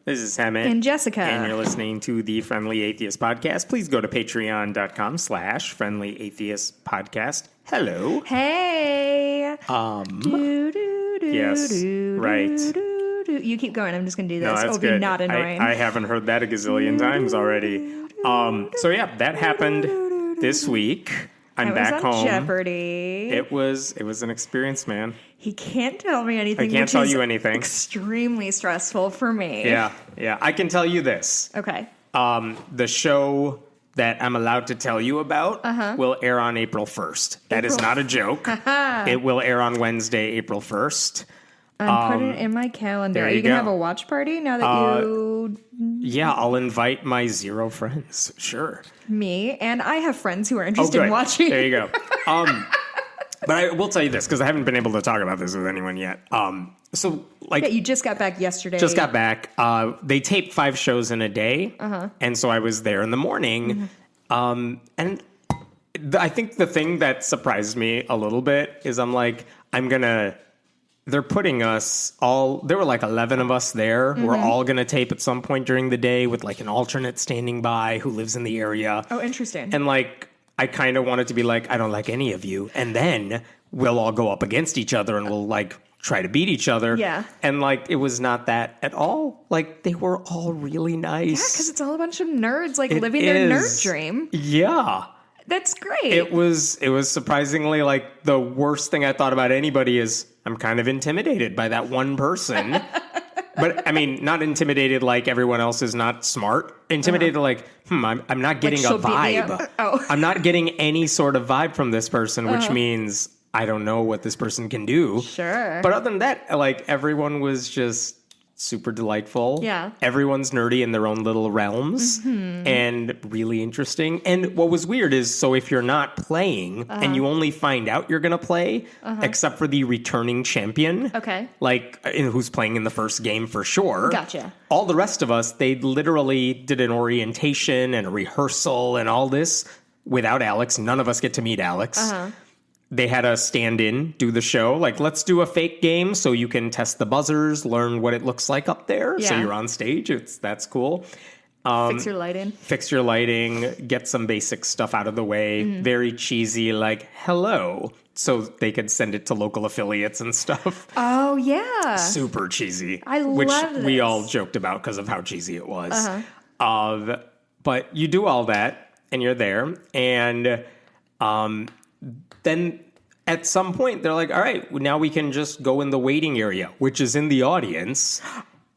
This is Hemant. And Jessica. And you're listening to the Friendly Atheist Podcast. Please go to patreon.com/Friendly Atheist Podcast. Hello. Hey. Yes, right. You keep going. I'm just going to do this. No, that's It'll good. be not annoying. I haven't heard that a gazillion times already. So yeah, that happened this week. I'm back home. Jeopardy. It was an experience, man. He can't tell me anything. I can't tell you anything. Extremely stressful for me. Yeah. I can tell you this. Okay. The show that I'm allowed to tell you about will air on April 1st. That is not a joke. It will air on Wednesday, April 1st. I'm putting it in my calendar. Are you going to have a watch party now that you... Yeah, I'll invite my 0 friends. Sure. Me, and I have friends who are interested in watching. There you go. But I will tell you this, because I haven't been able to talk about this with anyone yet. So, like... Yeah, you just got back yesterday. Just got back. They tape 5 shows in a day, and so I was there in the morning. And I think the thing that surprised me a little bit is they're putting us all... There were like 11 of us there. We're all going to tape at some point during the day with like an alternate standing by who lives in the area. Oh, interesting. And like... I kind of wanted to be like, I don't like any of you. And then we'll all go up against each other and we'll like try to beat each other. Yeah. And like, it was not that at all. Like, they were all really nice. Yeah, because it's all a bunch of nerds like living their nerd dream. Yeah. That's great. It was surprisingly like the worst thing I thought about anybody is I'm kind of intimidated by that one person. But I mean, not intimidated like everyone else is not smart. Intimidated like, I'm not getting a vibe. I'm not getting any sort of vibe from this person, which means I don't know what this person can do. Sure. But other than that, like everyone was just super delightful. Yeah. Everyone's nerdy in their own little realms and really interesting. And what was weird is, so if you're not playing and you only find out you're going to play, except for the returning champion, like who's playing in the first game for sure. Gotcha. All the rest of us, they literally did an orientation and a rehearsal and all this without Alex. None of us get to meet Alex. They had a stand-in do the show. Like, let's do a fake game so you can test the buzzers, learn what it looks like up there. Yeah. So you're on stage. That's cool. Fix your lighting. Fix your lighting. Get some basic stuff out of the way. Very cheesy, like, hello. So they could send it to local affiliates and stuff. Oh, yeah. Super cheesy. I love which this. We all joked about because of how cheesy it was. But you do all that, and you're there. And... then at some point, they're like, all right, now we can just go in the waiting area, which is in the audience,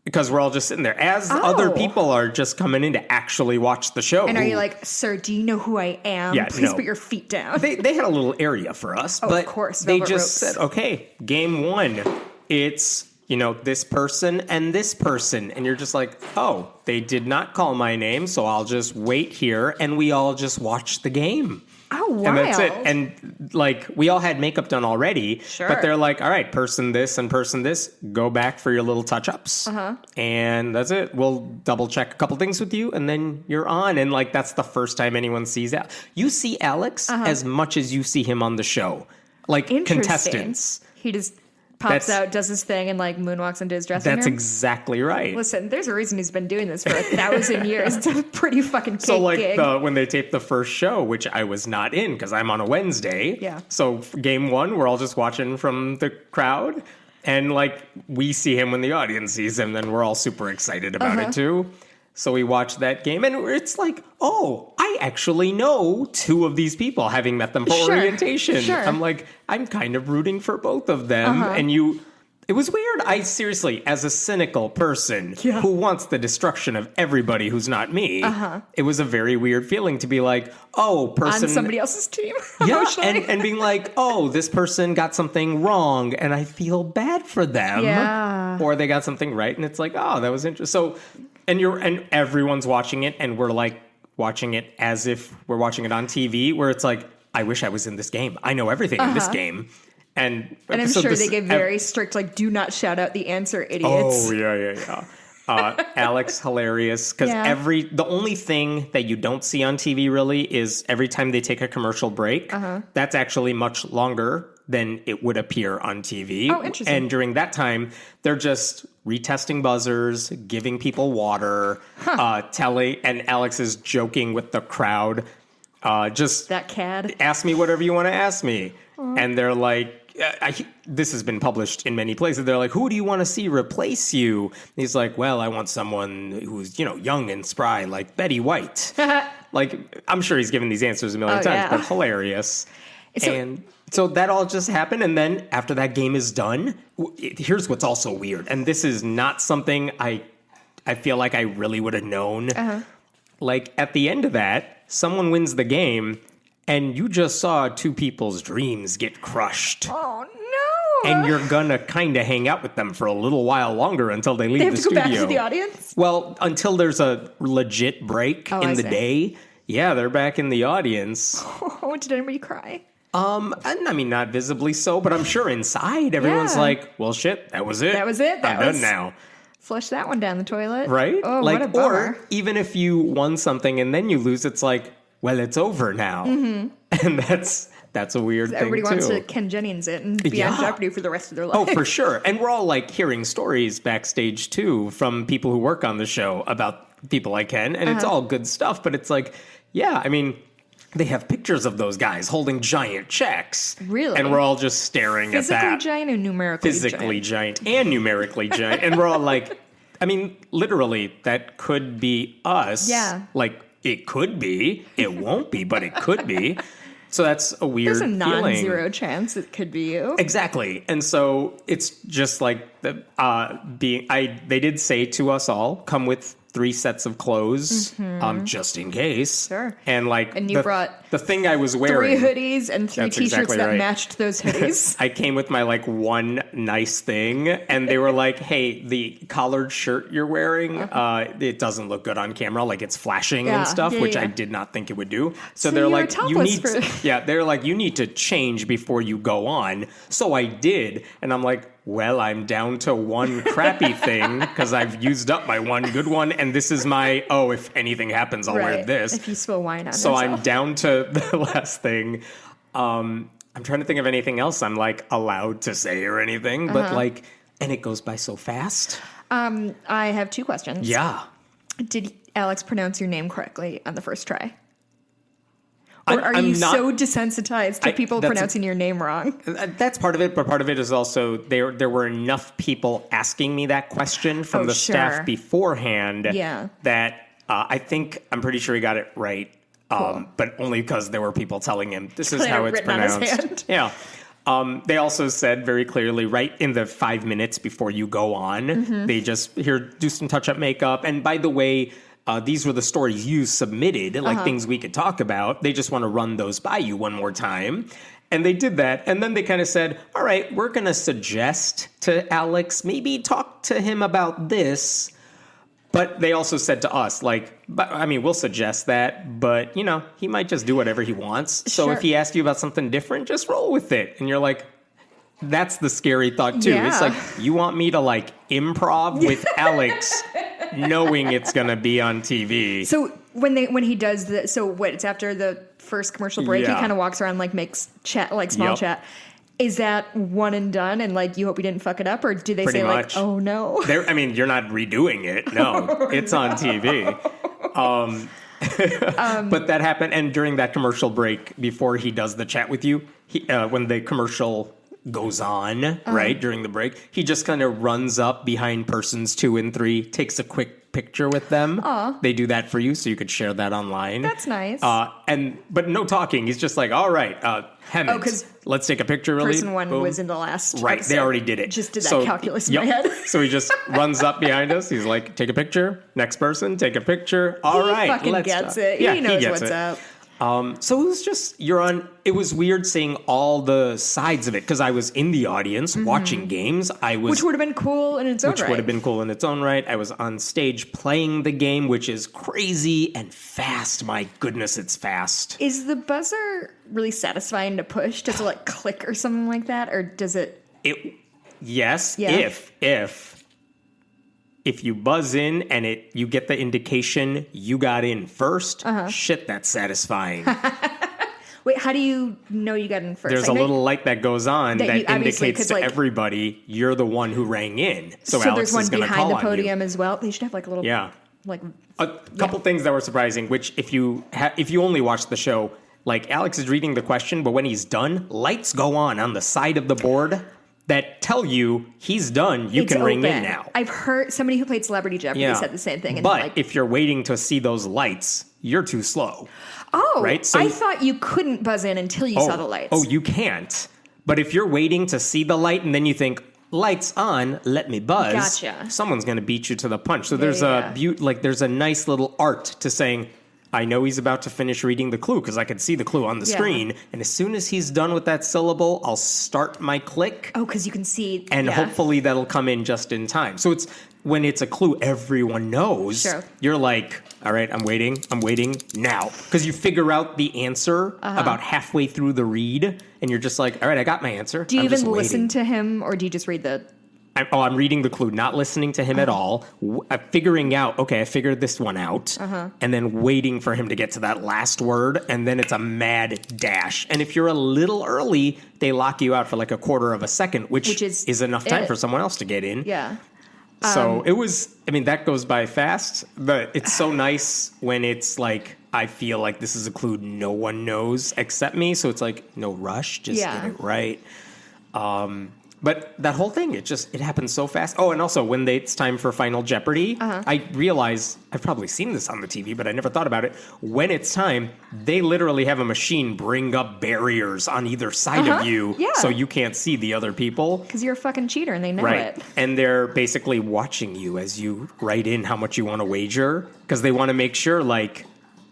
because we're all just sitting there as other people are just coming in to actually watch the show. And are you like, sir, do you know who I am? Yeah, Please put your feet down. They had a little area for us, but of course, they just said, okay, game 1, it's, this person and this person. And you're just like, oh, they did not call my name, so I'll just wait here. And we all just watch the game. Oh, wow. And that's it. And, like, we all had makeup done already. Sure. But they're like, all right, person this and person this, go back for your little touch-ups. And that's it. We'll double-check a couple things with you, and then you're on. And, like, that's the first time anyone sees that. You see Alex as much as you see him on the show. Like, contestants. He just... pops out, does his thing, and like moonwalks into his dressing room. That's exactly right. Listen, there's a reason he's been doing this for 1,000 years. It's a pretty fucking cake So like gig. when they taped the first show, which I was not in because I'm on a Wednesday. Yeah. So game 1, we're all just watching from the crowd, and like we see him when the audience sees him, then we're all super excited about it too. So we watched that game, and it's like, oh, I actually know 2 of these people, having met them for orientation. Sure. I'm like, I'm kind of rooting for both of them. And it was weird. I seriously, as a cynical person who wants the destruction of everybody who's not me, it was a very weird feeling to be like, oh, person... on somebody else's team. Yeah, and being like, oh, this person got something wrong, and I feel bad for them. Yeah. Or they got something right, and it's like, oh, that was interesting. So... And everyone's watching it, and we're like watching it as if we're watching it on TV, where it's like, I wish I was in this game. I know everything in this game. And I'm sure they give very strict, like, do not shout out the answer, idiots. Oh, yeah. Alex, hilarious. Because the only thing that you don't see on TV really is every time they take a commercial break, that's actually much longer then it would appear on TV. Oh, interesting. And during that time, they're just retesting buzzers, giving people water, telling, and Alex is joking with the crowd. Just that cad. Ask me whatever you want to ask me. Aww. And they're like, this has been published in many places. They're like, who do you want to see replace you? And he's like, well, I want someone who's, young and spry, like Betty White. Like, I'm sure he's given these answers a million times, but hilarious. So that all just happened. And then after that game is done, here's what's also weird. And this is not something I feel like I really would have known. Like, at the end of that, someone wins the game, and you just saw two people's dreams get crushed. Oh, no. And you're going to kind of hang out with them for a little while longer until they leave the studio. They have to go back to the audience? Well, until there's a legit break in the day. Yeah, they're back in the audience. Oh, did anybody cry? I mean, not visibly so, but I'm sure inside everyone's like, well, shit, that was it. That was it. I'm done now. Flush that one down the toilet. Right? Oh, what a bummer. Or even if you won something and then you lose, it's like, well, it's over now. Mm-hmm. And that's a weird thing, everybody wants too. to Ken Jennings it and be on Jeopardy for the rest of their life. Oh, for sure. And we're all like hearing stories backstage, too, from people who work on the show about people like Ken. And it's all good stuff. But it's like, yeah, I mean, they have pictures of those guys holding giant checks. Really? And we're all just staring at that. Physically giant and numerically giant? Physically giant and numerically giant. And we're all like, I mean, literally, that could be us. Yeah. Like, it could be. It won't be, but it could be. So that's a weird feeling. There's a non-zero chance it could be you. Exactly. And so it's just like they did say to us all, come with 3 sets of clothes, just in case. Sure. And you brought the thing I was wearing 3 hoodies and 3 t-shirts exactly that right. matched those hoodies. I came with my one nice thing, and they were like, hey, the collared shirt you're wearing, it doesn't look good on camera, like it's flashing and stuff, which I did not think it would do. So they're like, they're like, you need to change before you go on. So I did, and I'm like, well, I'm down to one crappy thing because I've used up my one good one, and this is my, if anything happens, I'll wear this. If you spill wine on So yourself. I'm down to the last thing. I'm trying to think of anything else I'm allowed to say or anything, but and it goes by so fast. I have 2 questions. Yeah. Did Alex pronounce your name correctly on the first try? Or are you so desensitized to people pronouncing your name wrong? That's part of it, but part of it is also there were enough people asking me that question from the staff beforehand that I'm pretty sure he got it right, cool. But only because there were people telling him, this is how it's pronounced. Yeah. They also said very clearly, right in the 5 minutes before you go on, they just, do some touch-up makeup. And by the way, these were the stories you submitted, things we could talk about. They just want to run those by you one more time. And they did that. And then they kind of said, all right, we're going to suggest to Alex, maybe talk to him about this. But they also said to us, we'll suggest that, but, he might just do whatever he wants. So if he asked you about something different, just roll with it. And you're like, that's the scary thought, too. Yeah. It's like, you want me to, improv with Alex knowing it's going to be on TV. So when he does it's after the first commercial break, he kind of walks around, makes chat, small chat. Is that one and done and you hope he didn't fuck it up? Or do they say much. Oh no? You're not redoing it. No, it's on TV. But that happened. And during that commercial break, before he does the chat with you, when the commercial goes on, right, during the break, he just kind of runs up behind persons 2 and 3, takes a quick picture with them. They do that for you so you could share that online. That's nice. But no talking. He's just like, all right, Hemant, let's take a picture really. Person 1 was in the last Right, episode. They already did it. Just did that calculus in my head. So he just runs up behind us. He's like, take a picture. Next person, take a picture. All right, fucking let's gets talk. it. Yeah, he knows gets what's it. up. So it was just, it was weird seeing all the sides of it because I was in the audience watching games. Which would have been cool in its own right. Which would have been cool in its own right. I was on stage playing the game, which is crazy and fast. My goodness, it's fast. Is the buzzer really satisfying to push? Does it click or something like that? Or does it? Yes, yeah. If you buzz in and you get the indication you got in first, shit, that's satisfying. Wait, how do you know you got in first? There's a little light that goes on that indicates to like, everybody you're the one who rang in. So Alex there's one is going to behind call the podium on you. as well. They should have like a little like a couple things that were surprising. Which if you only watch the show, like Alex is reading the question, but when he's done, lights go on the side of the board that tell you he's done. You can ring in now. I've heard somebody who played Celebrity Jeopardy said the same thing. And but if you're waiting to see those lights, you're too slow. Oh, right? So, I thought you couldn't buzz in until you saw the lights. Oh, you can't. But if you're waiting to see the light and then you think, lights on, let me buzz. Gotcha. Someone's going to beat you to the punch. So there's there's a nice little art to saying, I know he's about to finish reading the clue because I can see the clue on the screen. And as soon as he's done with that syllable, I'll start my click. Oh, because you can see. And hopefully that'll come in just in time. So when it's a clue everyone knows, you're like, all right, I'm waiting now. Because you figure out the answer about halfway through the read, and you're just like, all right, I got my answer. Do you even listen to him, or do you just read the... I'm reading the clue, not listening to him at all, figuring out, okay, I figured this one out, and then waiting for him to get to that last word, and then it's a mad dash. And if you're a little early, they lock you out for like a quarter of a second, which is enough time for someone else to get in. Yeah. So it was, that goes by fast, but it's so nice when it's like, I feel like this is a clue no one knows except me, so it's like, no rush, just get it right. But that whole thing, it happens so fast. Oh, and also when it's time for Final Jeopardy, I realize, I've probably seen this on the TV, but I never thought about it. When it's time, they literally have a machine bring up barriers on either side of you so you can't see the other people. Because you're a fucking cheater and they know it. And they're basically watching you as you write in how much you want to wager because they want to make sure, like...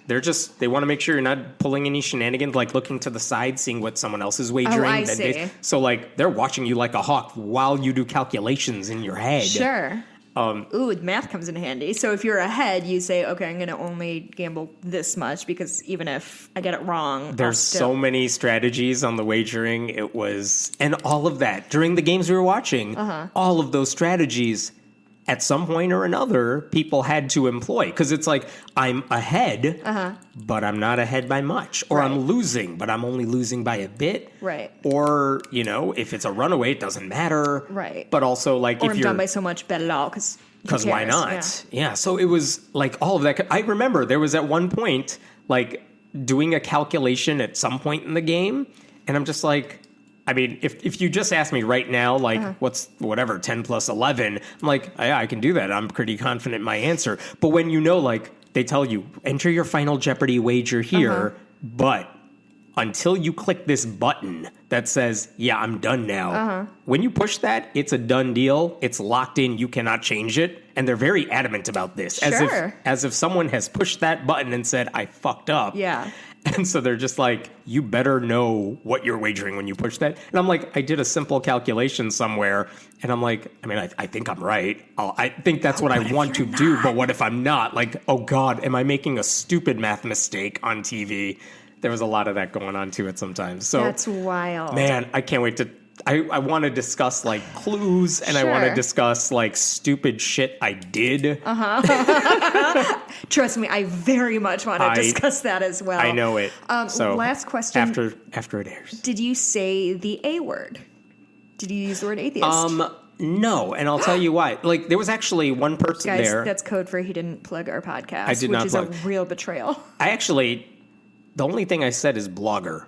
They want to make sure you're not pulling any shenanigans, like looking to the side, seeing what someone else is wagering. Oh, I see. So, like, they're watching you like a hawk while you do calculations in your head. Sure. Math comes in handy. So if you're ahead, you say, okay, I'm going to only gamble this much because even if I get it wrong, there's so many strategies on the wagering. And all of that during the games we were watching, all of those strategies. At some point or another, people had to employ. Because it's like, I'm ahead, but I'm not ahead by much. Or I'm losing, but I'm only losing by a bit. Right. Or, if it's a runaway, it doesn't matter. Right. But also, like, or if I'm done by so much, bet it all, because why not? Yeah, so it was, like, all of that. I remember there was at one point, like, doing a calculation at some point in the game, and I'm just like... if you just ask me right now, like, what's 10 plus 11, I'm like, yeah, I can do that. I'm pretty confident in my answer. But when like, they tell you, enter your Final Jeopardy wager here, but until you click this button that says, yeah, I'm done now, when you push that, it's a done deal. It's locked in. You cannot change it. And they're very adamant about this. Sure. As if someone has pushed that button and said, I fucked up. Yeah. And so they're just like, you better know what you're wagering when you push that. And I'm like, I did a simple calculation somewhere. And I'm like, I think I'm right. I think that's what I want to do. But what if I'm not? Like, oh, God, am I making a stupid math mistake on TV? There was a lot of that going on to it sometimes. So that's wild. Man, I can't wait to... I want to discuss, like, clues, and I want to discuss, like, stupid shit I did. Trust me, I very much want to discuss that as well. I know it. So last question. After it airs. Did you say the A word? Did you use the word atheist? No, and I'll tell you why. Like, there was actually one person there. Guys, that's code for he didn't plug our podcast, I did not plug. Which is a real betrayal. The only thing I said is blogger.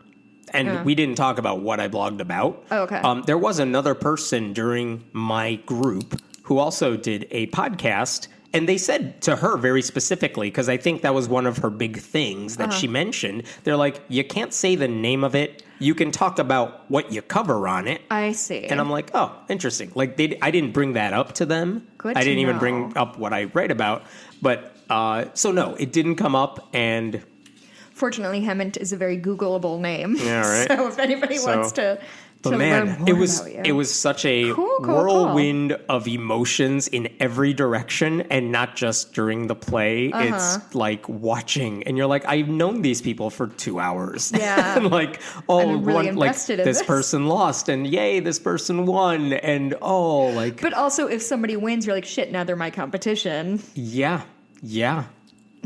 And we didn't talk about what I blogged about. Oh, okay. There was another person during my group who also did a podcast, and they said to her very specifically, because I think that was one of her big things that she mentioned, they're like, you can't say the name of it. You can talk about what you cover on it. I see. And I'm like, oh, interesting. Like, I didn't bring that up to them. Good I didn't to even know. bring up what I write about. But, so no, it didn't come up, and... Fortunately, Hemant is a very Googleable name. Yeah, right. So if anybody wants to learn more about you. It was such a whirlwind of emotions in every direction, and not just during the play. It's like watching, and you're like, I've known these people for 2 hours. Yeah. And like, I'm really invested in this person lost, and yay, this person won, and like. But also, if somebody wins, you're like, shit, now they're my competition. Yeah.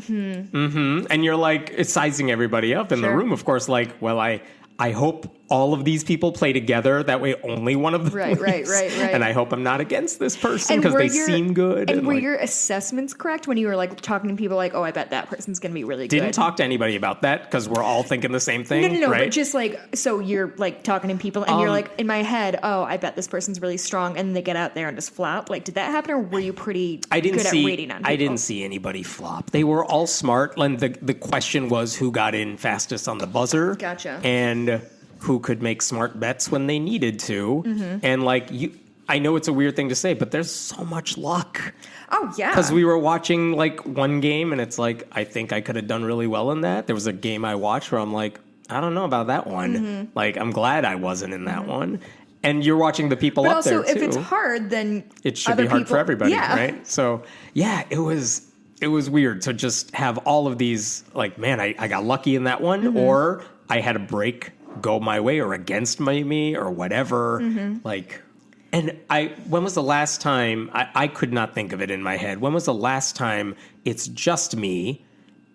And you're like, it's sizing everybody up in the room, of course, like, well, I hope all of these people play together. That way only one of them Right. And I hope I'm not against this person because they seem good. And were your assessments correct when you were like talking to people like, oh, I bet that person's going to be really good? Didn't talk to anybody about that because we're all thinking the same thing. No, right? but just like, so you're like talking to people and you're like, in my head, oh, I bet this person's really strong. And they get out there and just flop. Like, did that happen or were you pretty good at reading on people? I didn't see anybody flop. They were all smart. And the question was who got in fastest on the buzzer. Gotcha. And who could make smart bets when they needed to. And like I know it's a weird thing to say, but there's so much luck. Oh, yeah. Because we were watching like one game and it's like, I think I could have done really well in that. There was a game I watched where I'm like, I don't know about that one. Like, I'm glad I wasn't in that one. And you're watching the people up there too. But also, if it's hard, then it should be hard for everybody, right? So, yeah, it was weird to just have all of these, like, man, I got lucky in that one, or I had a break go my way or against me or whatever. Like, and when was the last time, I could not think of it in my head. When was the last time it's just me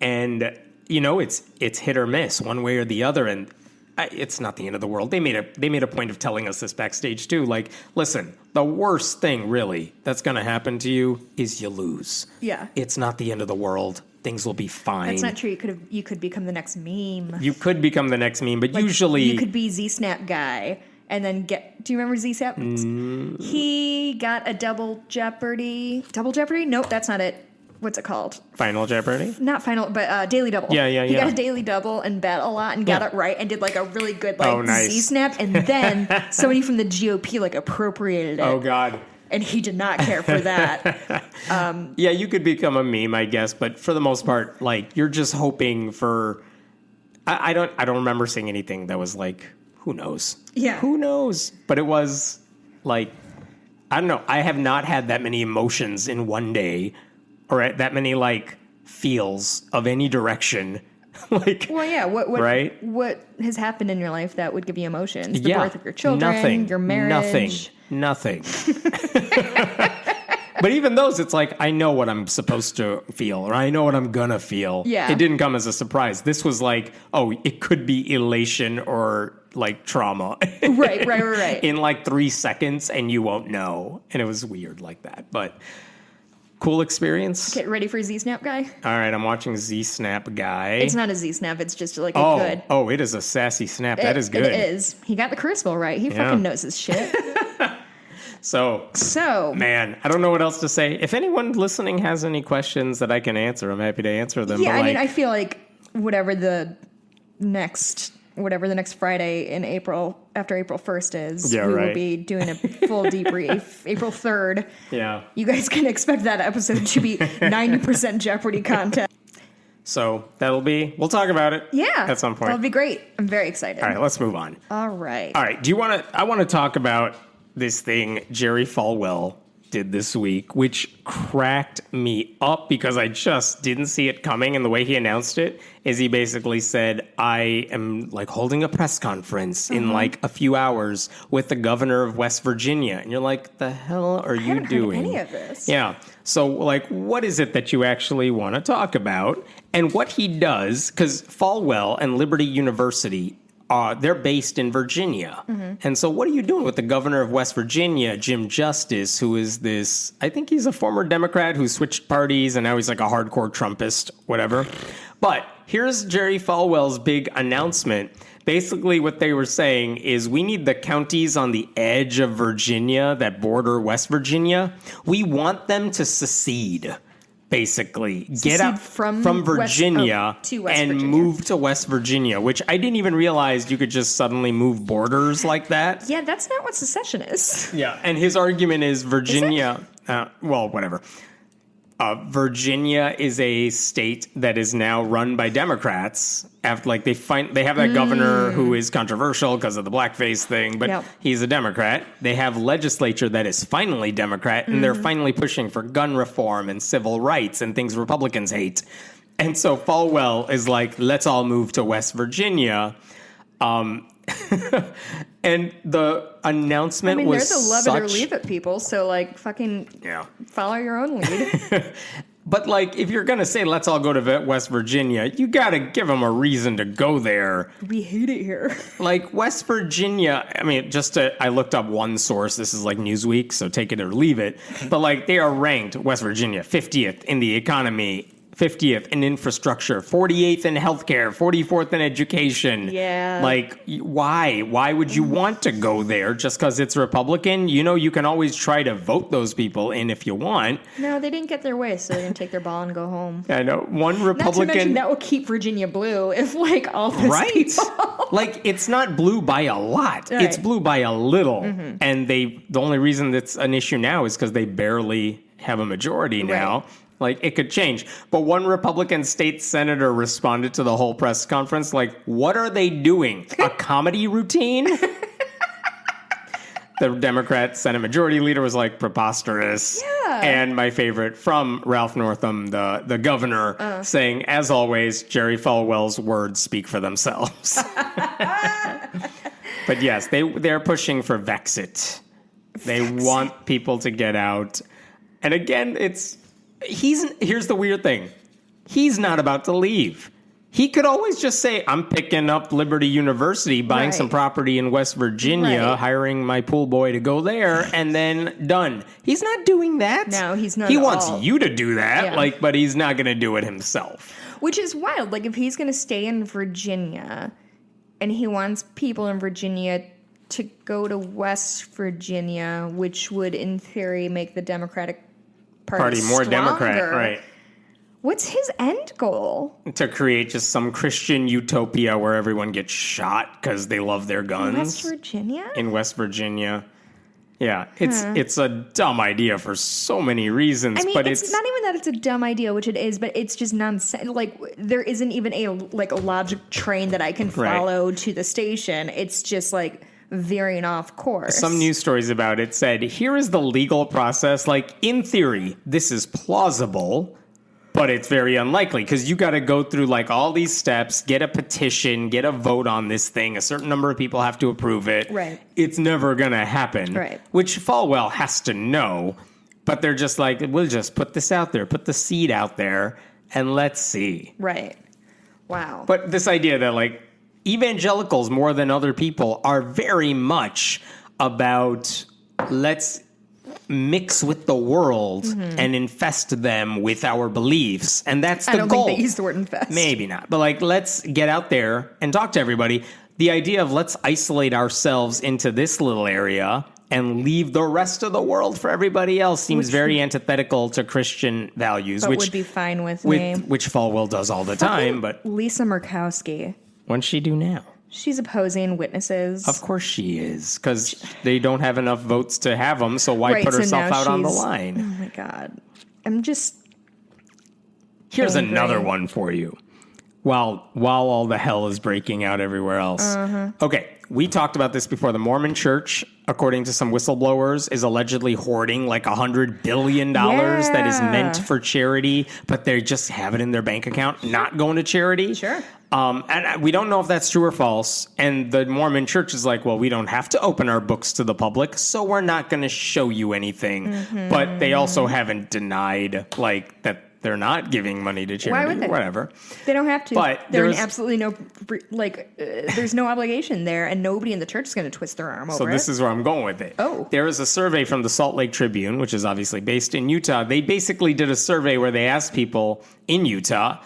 and, you know, it's hit or miss one way or the other. And it's not the end of the world. They made a point of telling us this backstage too. Like, listen, the worst thing really that's going to happen to you is you lose. Yeah. It's not the end of the world. Things will be fine. That's not true. You could become the next meme. You could become the next meme, but like, usually you could be Z-Snap guy and then get. Do you remember Z-Snap? He got a double Jeopardy. Double Jeopardy? Nope, that's not it. What's it called? Final Jeopardy? Not final, but Daily Double. Yeah. He got a Daily Double and bet a lot and got it right and did like a really good nice. Z-Snap, and then somebody from the GOP like appropriated it. Oh God. And he did not care for that. Yeah, you could become a meme, I guess, but for the most part, like, you're just hoping for. I don't remember seeing anything that was like, who knows? Yeah, who knows? But it was like, I don't know. I have not had that many emotions in one day, or that many like feels of any direction. Like, well, yeah. What has happened in your life that would give you emotions? The birth of your children, your marriage. Nothing. But even those, it's like, I know what I'm supposed to feel, or I know what I'm gonna feel. Yeah. It didn't come as a surprise. This was like, oh, it could be elation or like trauma. Right. In like 3 seconds, and you won't know. And it was weird like that. But cool experience. Get ready for Z-Snap guy? All right, I'm watching Z-Snap guy. It's not a Z-Snap, it's just like a good. Oh, it is a sassy snap. That is good. It is. He got the charisma right. He fucking knows his shit. So, man, I don't know what else to say. If anyone listening has any questions that I can answer, I'm happy to answer them. Yeah, I mean, I feel like whatever the next Friday in April, after April 1st is, we will be doing a full debrief. April 3rd. Yeah. You guys can expect that episode to be 90% Jeopardy content. So we'll talk about it. Yeah. At some point. That'll be great. I'm very excited. All right, let's move on. All right. I want to talk about this thing Jerry Falwell did this week, which cracked me up because I just didn't see it coming. And the way he announced it is he basically said, I am like holding a press conference in like a few hours with the governor of West Virginia. And you're like, the hell are you doing? Heard any of this. Yeah. So like, what is it that you actually want to talk about? And what he does, because Falwell and Liberty University, they're based in Virginia. And so what are you doing with the governor of West Virginia, Jim Justice, who is this, I think he's a former Democrat who switched parties and now he's like a hardcore Trumpist, whatever. But here's Jerry Falwell's big announcement. Basically what they were saying is we need the counties on the edge of Virginia that border West Virginia. We want them to secede. Basically, get out from Virginia and move to West Virginia, which I didn't even realize you could just suddenly move borders like that. Yeah, that's not what secession is. Yeah, and his argument is Virginia, well, whatever. Virginia is a state that is now run by Democrats. After they have that governor who is controversial because of the blackface thing, but he's a Democrat. They have legislature that is finally Democrat, and they're finally pushing for gun reform and civil rights and things Republicans hate. And so Falwell is like, let's all move to West Virginia. And the announcement was there's a love it or leave it, people. So, like, fucking follow your own lead. But, like, if you're going to say, let's all go to West Virginia, you got to give them a reason to go there. We hate it here. Like, West Virginia, I mean, I looked up one source. This is like Newsweek, so take it or leave it. But, like, they are ranked, West Virginia, 50th in the economy, 50th in infrastructure, 48th in healthcare, 44th in education. Yeah. Like, why? Why would you want to go there just because it's Republican? You know, you can always try to vote those people in if you want. No, they didn't get their way, so they're going to take their ball and go home. I know. One Republican... Not to mention that will keep Virginia blue if, like, all those right? people... Like, it's not blue by a lot. Right. It's blue by a little. Mm-hmm. And the only reason that's an issue now is because they barely have a majority now. Right. Like, it could change. But one Republican state senator responded to the whole press conference like, what are they doing? A comedy routine? The Democrat Senate Majority Leader was like, preposterous. Yeah. And my favorite from Ralph Northam, the governor, saying, as always, Jerry Falwell's words speak for themselves. But yes, they're pushing for Vexit. They want people to get out. And again, here's the weird thing. He's not about to leave. He could always just say, I'm picking up Liberty University, buying some property in West Virginia, hiring my pool boy to go there, and then done. He's not doing that. No, he's not. He wants you to do that, but he's not going to do it himself. Which is wild. Like, if he's going to stay in Virginia and he wants people in Virginia to go to West Virginia, which would, in theory, make the Democratic Party more stronger. Democrat, right? What's his end goal? To create just some Christian utopia where everyone gets shot because they love their guns. In West Virginia? In West Virginia. Yeah, it's a dumb idea for so many reasons. I mean, but it's not even that it's a dumb idea, which it is, but it's just nonsense. Like, there isn't even a logic train that I can follow to the station. It's just like veering off course. Some news stories about it said, here is the legal process. Like, in theory, this is plausible, but it's very unlikely because you got to go through like all these steps, get a petition, get a vote on this thing. A certain number of people have to approve it. Right. It's never going to happen. Right. Which Falwell has to know, but they're just like, we'll just put this out there, put the seed out there, and let's see. Right. Wow. But this idea that like evangelicals more than other people are very much about let's mix with the world and infest them with our beliefs. And that's the goal. I don't think they use the word infest. Maybe not. But like, let's get out there and talk to everybody. The idea of let's isolate ourselves into this little area and leave the rest of the world for everybody else seems very antithetical to Christian values. But which would be fine with me. Which Falwell does all the time. But Lisa Murkowski. What's she do now? She's opposing witnesses. Of course she is, because they don't have enough votes to have them, so why put herself out on the line? Oh, my God. I'm just... Here's another one for you. While all the hell is breaking out everywhere else. Okay, we talked about this before. The Mormon Church, according to some whistleblowers, is allegedly hoarding like $100 billion that is meant for charity, but they just have it in their bank account, not going to charity. Sure. And we don't know if that's true or false. And the Mormon Church is like, well, we don't have to open our books to the public, so we're not going to show you anything. But they also haven't denied like that they're not giving money to charity. Why would they? Whatever. They don't have to. But there's absolutely no there's no obligation there, and nobody in the church is going to twist their arm over it. So this is where I'm going with it. Oh. There is a survey from the Salt Lake Tribune, which is obviously based in Utah. They basically did a survey where they asked people in Utah,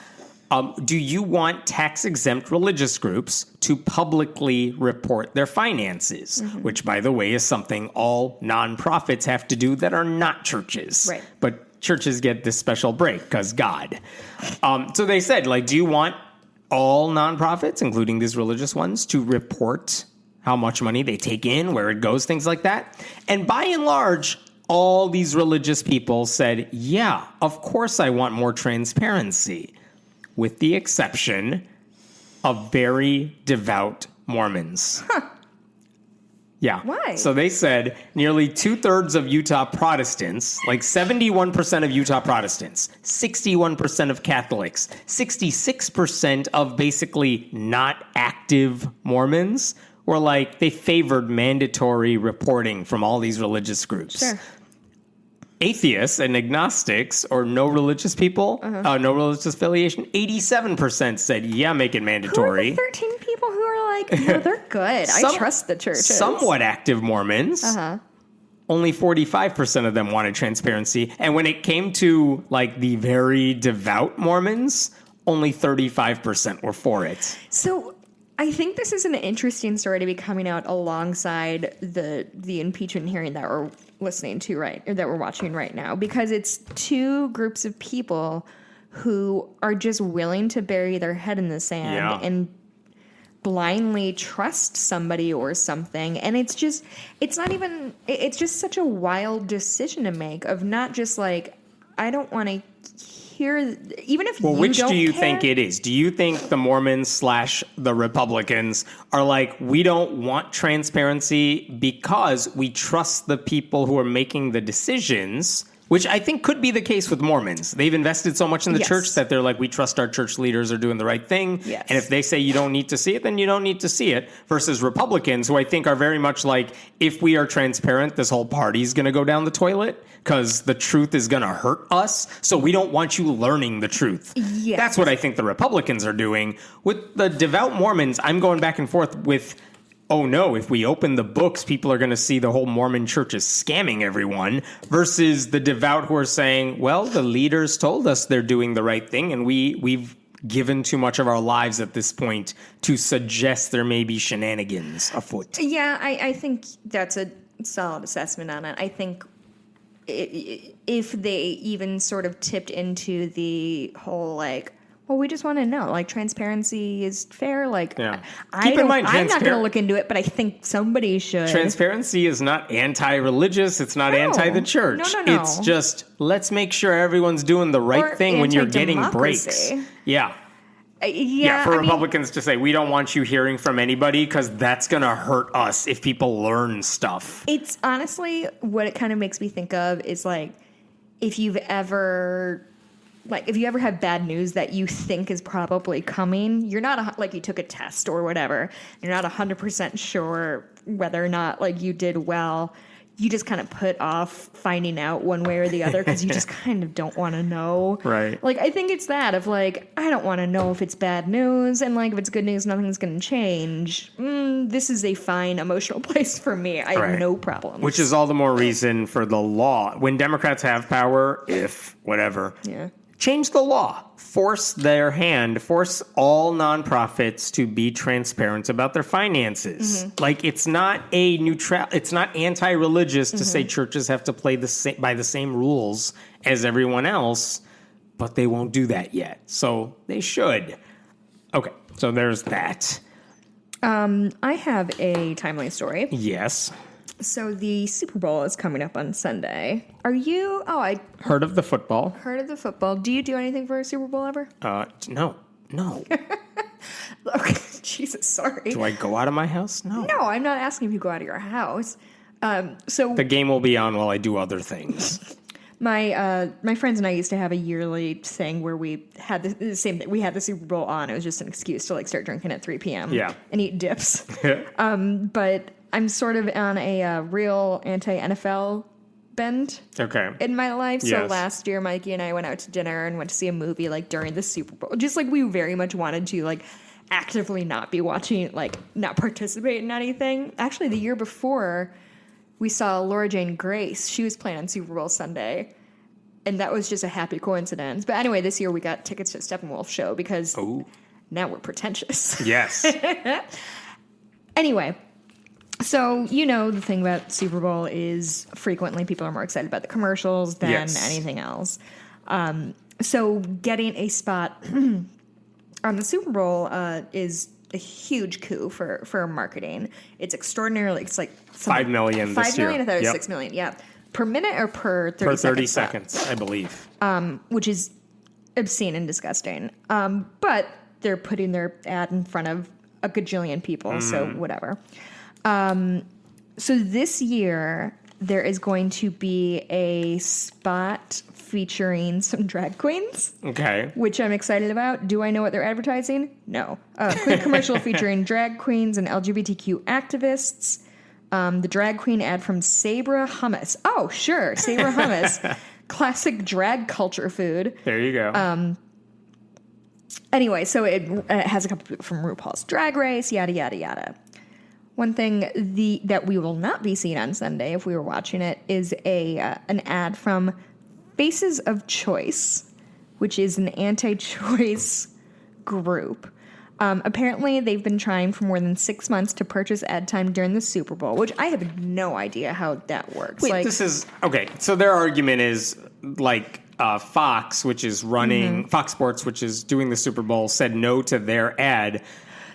do you want tax-exempt religious groups to publicly report their finances? Which, by the way, is something all nonprofits have to do that are not churches. Right. But churches get this special break because God. So they said, like, do you want all nonprofits, including these religious ones, to report how much money they take in, where it goes, things like that? And by and large, all these religious people said, yeah, of course I want more transparency. With the exception of very devout Mormons. Yeah. Why? So they said nearly 2/3 of Utah Protestants, like 71% of Utah Protestants, 61% of Catholics, 66% of basically not active Mormons were like, they favored mandatory reporting from all these religious groups. Sure. Atheists and agnostics or no religious people, no religious affiliation, 87% said, yeah, make it mandatory. Who are the 13 people who are like, no, they're good. I trust the churches. Somewhat active Mormons. Only 45% of them wanted transparency. And when it came to like the very devout Mormons, only 35% were for it. So I think this is an interesting story to be coming out alongside the impeachment hearing that we're listening to that we're watching right now, because it's two groups of people who are just willing to bury their head in the sand and blindly trust somebody or something. And it's just such a wild decision to make of not just like, I don't want to hear, even if well, you which don't do you care? think it is? Do you think the Mormons / the Republicans are like, we don't want transparency because we trust the people who are making the decisions, which I think could be the case with Mormons. They've invested so much in the church that they're like, we trust our church leaders are doing the right thing. Yes. And if they say you don't need to see it, then you don't need to see it. Versus Republicans, who I think are very much like, if we are transparent, this whole party's going to go down the toilet because the truth is going to hurt us. So we don't want you learning the truth. Yes. That's what I think the Republicans are doing. With the devout Mormons, I'm going back and forth with, oh no, if we open the books, people are going to see the whole Mormon church is scamming everyone, versus the devout who are saying, well, the leaders told us they're doing the right thing, and we've given too much of our lives at this point to suggest there may be shenanigans afoot. Yeah, I think that's a solid assessment on it. I think if they even sort of tipped into the whole, like, well, we just want to know, like, transparency is fair. Like, Yeah. I'm not going to transparent- look into it, but I think somebody should. Transparency is not anti-religious. It's not anti the church. No. It's just, let's make sure everyone's doing the right Or thing when you're getting breaks. anti-democracy. Yeah. Yeah, For I mean, Republicans to say, we don't want you hearing from anybody because that's going to hurt us if people learn stuff. it's honestly what it kind of makes me think of is like, if you ever have bad news that you think is probably coming, you're not like you took a test or whatever, you're not 100% sure whether or not like you did well. You just kind of put off finding out one way or the other because you just kind of don't want to know. Right. Like, I think it's that of like, I don't want to know if it's bad news, and like if it's good news, nothing's going to change. This is a fine emotional place for me. I have no problem. Which is all the more reason for the law. When Democrats have power, change the law. Force their hand. Force all nonprofits to be transparent about their finances. Like, it's not it's not anti-religious to say churches have to play by the same rules as everyone else, but they won't do that yet. So they should. Okay, so there's that. I have a timely story. Yes. So the Super Bowl is coming up on Sunday. Are you? Oh, I heard of the football. Heard of the football. Do you do anything for a Super Bowl ever? No. Okay, Jesus, sorry. Do I go out of my house? No. No, I'm not asking if you go out of your house. So the game will be on while I do other things. My friends and I used to have a yearly thing where we had the same thing. We had the Super Bowl on. It was just an excuse to like start drinking at 3 p.m. Yeah. And eat dips. But I'm sort of on a real anti-NFL bend in my life. So last year, Mikey and I went out to dinner and went to see a movie like during the Super Bowl. Just like we very much wanted to like actively not be watching, like not participate in anything. Actually, the year before, we saw Laura Jane Grace. She was playing on Super Bowl Sunday. And that was just a happy coincidence. But anyway, this year we got tickets to Steppenwolf's show because now we're pretentious. Yes. Anyway. So, the thing about Super Bowl is frequently people are more excited about the commercials than anything else. So getting a spot on the Super Bowl is a huge coup for marketing. It's extraordinarily, it's like $5 million this year. $5 million, I thought it was $6 million, yeah. Per minute or per 30 seconds? Per 30 seconds, I believe. Which is obscene and disgusting. But they're putting their ad in front of a gajillion people, so whatever. So this year, there is going to be a spot featuring some drag queens. Okay. Which I'm excited about. Do I know what they're advertising? No. Quick commercial featuring drag queens and LGBTQ activists. The drag queen ad from Sabra Hummus. Oh, sure. Sabra Hummus. Classic drag culture food. There you go. Anyway, so it has a couple people from RuPaul's Drag Race, yada, yada, yada. One thing that we will not be seeing on Sunday, if we were watching it, is an ad from Faces of Choice, which is an anti-choice group. Apparently, they've been trying for more than 6 months to purchase ad time during the Super Bowl, which I have no idea how that works. Wait, this is... Okay, so their argument is, like, Fox, which is running... Fox Sports, which is doing the Super Bowl, said no to their ad.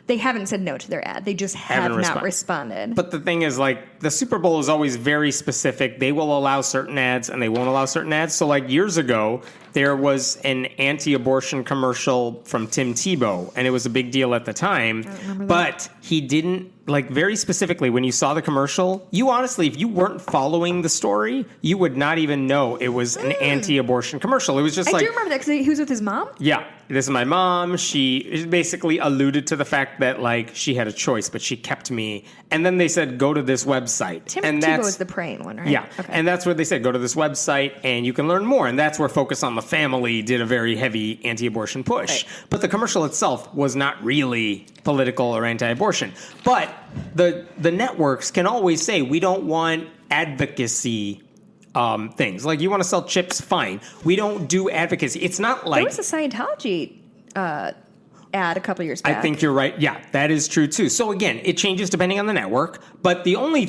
They haven't said no to their ad. They just have not responded. But the thing is, like, the Super Bowl is always very specific. They will allow certain ads and they won't allow certain ads. So, like, years ago, there was an anti-abortion commercial from Tim Tebow, and it was a big deal at the time. But he didn't, like, very specifically, when you saw the commercial, you honestly, if you weren't following the story, you would not even know it was an anti-abortion commercial. It was just I do remember that because he was with his mom? Yeah. This is my mom. She basically alluded to the fact that, like, she had a choice, but she kept me. And then they said, go to this website. Tim Tebow is the praying one, right? Yeah. Okay. And that's what they said. Go to this website and you can learn more. And that's where Focus on the Family did a very heavy anti-abortion push. Right. But the commercial itself was not really political or anti-abortion. But the networks can always say, we don't want advocacy things. Like, you want to sell chips, fine. We don't do advocacy. It's not like... There was a Scientology ad a couple years back. I think you're right. Yeah, that is true too. So again, it changes depending on the network. But the only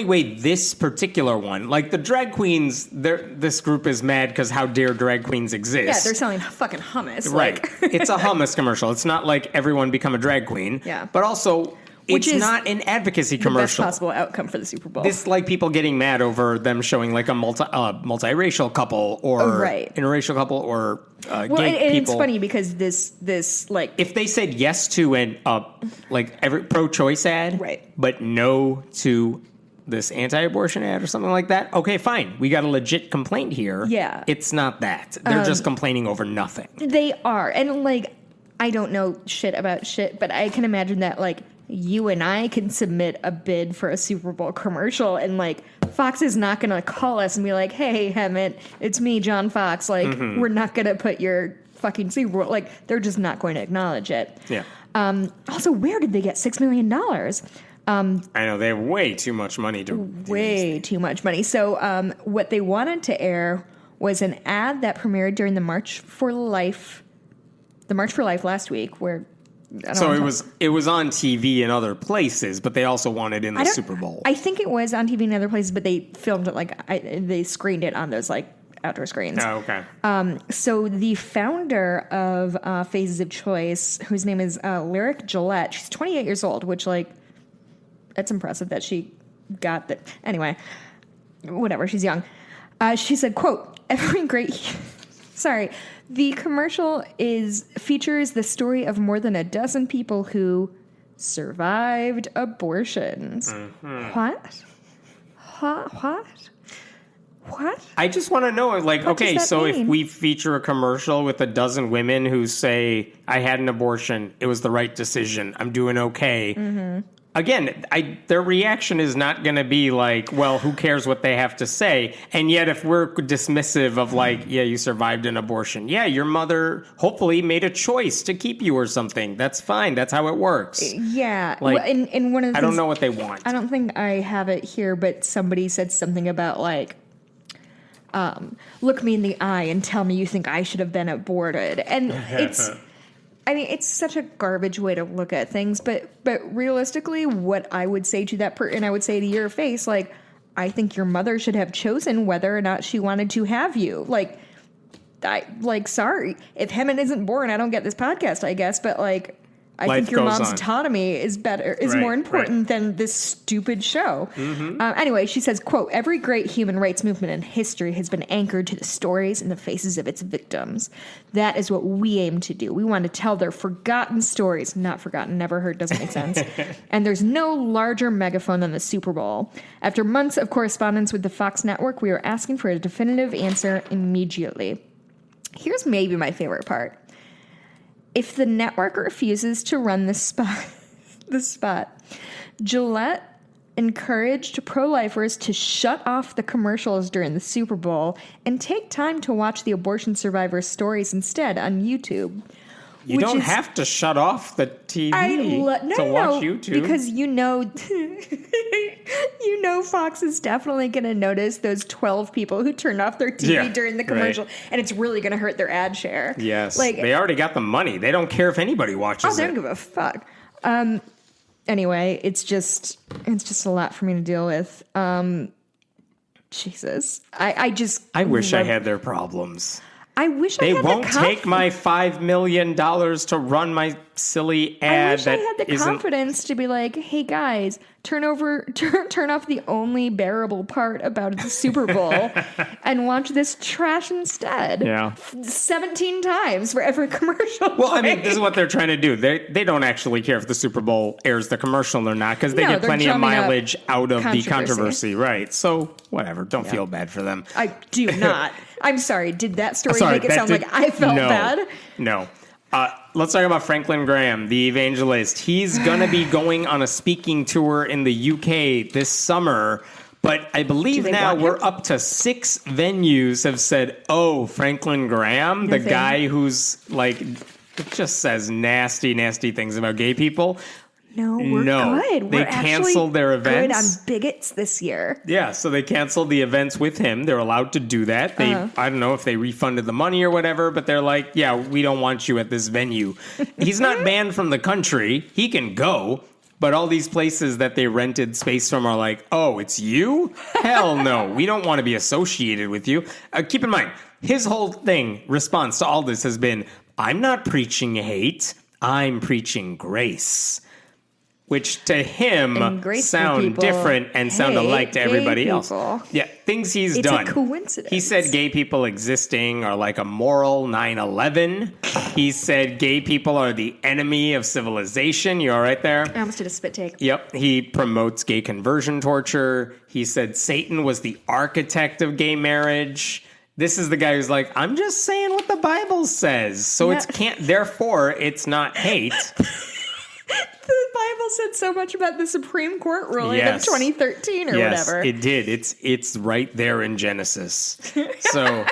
way this particular one, like the drag queens, this group is mad because how dare drag queens exist? Yeah, they're selling fucking hummus. Right. It's a hummus commercial. It's not like everyone become a drag queen. Yeah. But also... It's not an advocacy commercial. The best possible outcome for the Super Bowl. This, like, people getting mad over them showing, like, a multiracial couple or interracial couple or gay people. And it's funny because this like... If they said yes to an, every pro-choice ad, right, but no to this anti-abortion ad or something like that, okay, fine. We got a legit complaint here. Yeah. It's not that. They're just complaining over nothing. They are. And, like, I don't know shit about shit, but I can imagine that, like, you and I can submit a bid for a Super Bowl commercial, and, like, Fox is not going to call us and be like, hey, Hemant, it's me, John Fox. Like, we're not going to put your fucking Super Bowl. Like, they're just not going to acknowledge it. Yeah. Also, where did they get $6 million? I know, they have way too much money to... Way too much money. So what they wanted to air was an ad that premiered during the March for Life last week, where... So it was on TV in other places, but they also wanted in the Super Bowl. I think it was on TV in other places, but they filmed it they screened it on those, like, outdoor screens. Oh, okay. So the founder of Faces of Choice, whose name is Lyric Gillette, she's 28 years old, which, like, that's impressive that she got that. Anyway, whatever, she's young. She said, quote, every great... Sorry. The commercial features the story of more than a dozen people who survived abortions. What? What? I just want to know, like, what okay, so mean? If we feature a commercial with a dozen women who say, I had an abortion, it was the right decision, I'm doing okay. Again, their reaction is not going to be like, well, who cares what they have to say? And yet if we're dismissive of, like, yeah, you survived an abortion. Yeah, your mother hopefully made a choice to keep you or something. That's fine. That's how it works. Yeah. Like, well, and one of the I don't know what they want. I don't think I have it here, but somebody said something about, like, look me in the eye and tell me you think I should have been aborted. And it's such a garbage way to look at things, but realistically, what I would say to that person, and I would say to your face, like, I think your mother should have chosen whether or not she wanted to have you. Sorry, if Hemant isn't born, I don't get this podcast, I guess, but, like, I think your mom's autonomy is more important than this stupid show. Anyway, she says, quote, every great human rights movement in history has been anchored to the stories and the faces of its victims. That is what we aim to do. We want to tell their forgotten stories. Not forgotten, never heard, doesn't make sense. And there's no larger megaphone than the Super Bowl. After months of correspondence with the Fox network, we are asking for a definitive answer immediately. Here's maybe my favorite part. If the network refuses to run the spot, Gillette encouraged pro-lifers to shut off the commercials during the Super Bowl and take time to watch the abortion survivors' stories instead on YouTube. You don't have to shut off the TV to watch YouTube. Because you know Fox is definitely going to notice those 12 people who turned off their TV during the commercial, and it's really going to hurt their ad share. Yes, they already got the money. They don't care if anybody watches it. They don't give a fuck. Anyway, it's just a lot for me to deal with. Jesus, I wish I had their problems. I wish they won't take my $5 million to run my silly ad. I wish I had the confidence to be like, hey guys, turn off the only bearable part about the Super Bowl and watch this trash instead. Yeah. 17 times for every commercial. Well, I mean, this is what they're trying to do. They don't actually care if the Super Bowl airs the commercial or not because they get plenty of mileage out of the controversy. Right. So whatever. Don't feel bad for them. I do not. I'm sorry. Did that story make it sound like I felt bad? No. Let's talk about Franklin Graham, the evangelist. He's going to be going on a speaking tour in the UK this summer. But I believe now we're up to 6 venues have said, oh, Franklin Graham, the guy who's like, it just says nasty, nasty things about gay people. No, we're good. They canceled their events. Good on bigots this year. Yeah, so they canceled the events with him. They're allowed to do that. They, I don't know if they refunded the money or whatever, but they're like, yeah, we don't want you at this venue. He's not banned from the country. He can go. But all these places that they rented space from are like, oh, it's you? Hell no. We don't want to be associated with you. Keep in mind, his whole response to all this has been, I'm not preaching hate. I'm preaching grace. Which to him sound different and sound alike to everybody else. Yeah, things he's done. It's a coincidence. He said gay people existing are like a moral 9/11. He said gay people are the enemy of civilization. You all right there? I almost did a spit take. Yep. He promotes gay conversion torture. He said Satan was the architect of gay marriage. This is the guy who's like, I'm just saying what the Bible says. So therefore, it's not hate. The Bible said so much about the Supreme Court ruling of 2013 or whatever. Yes, it did. It's right there in Genesis. So,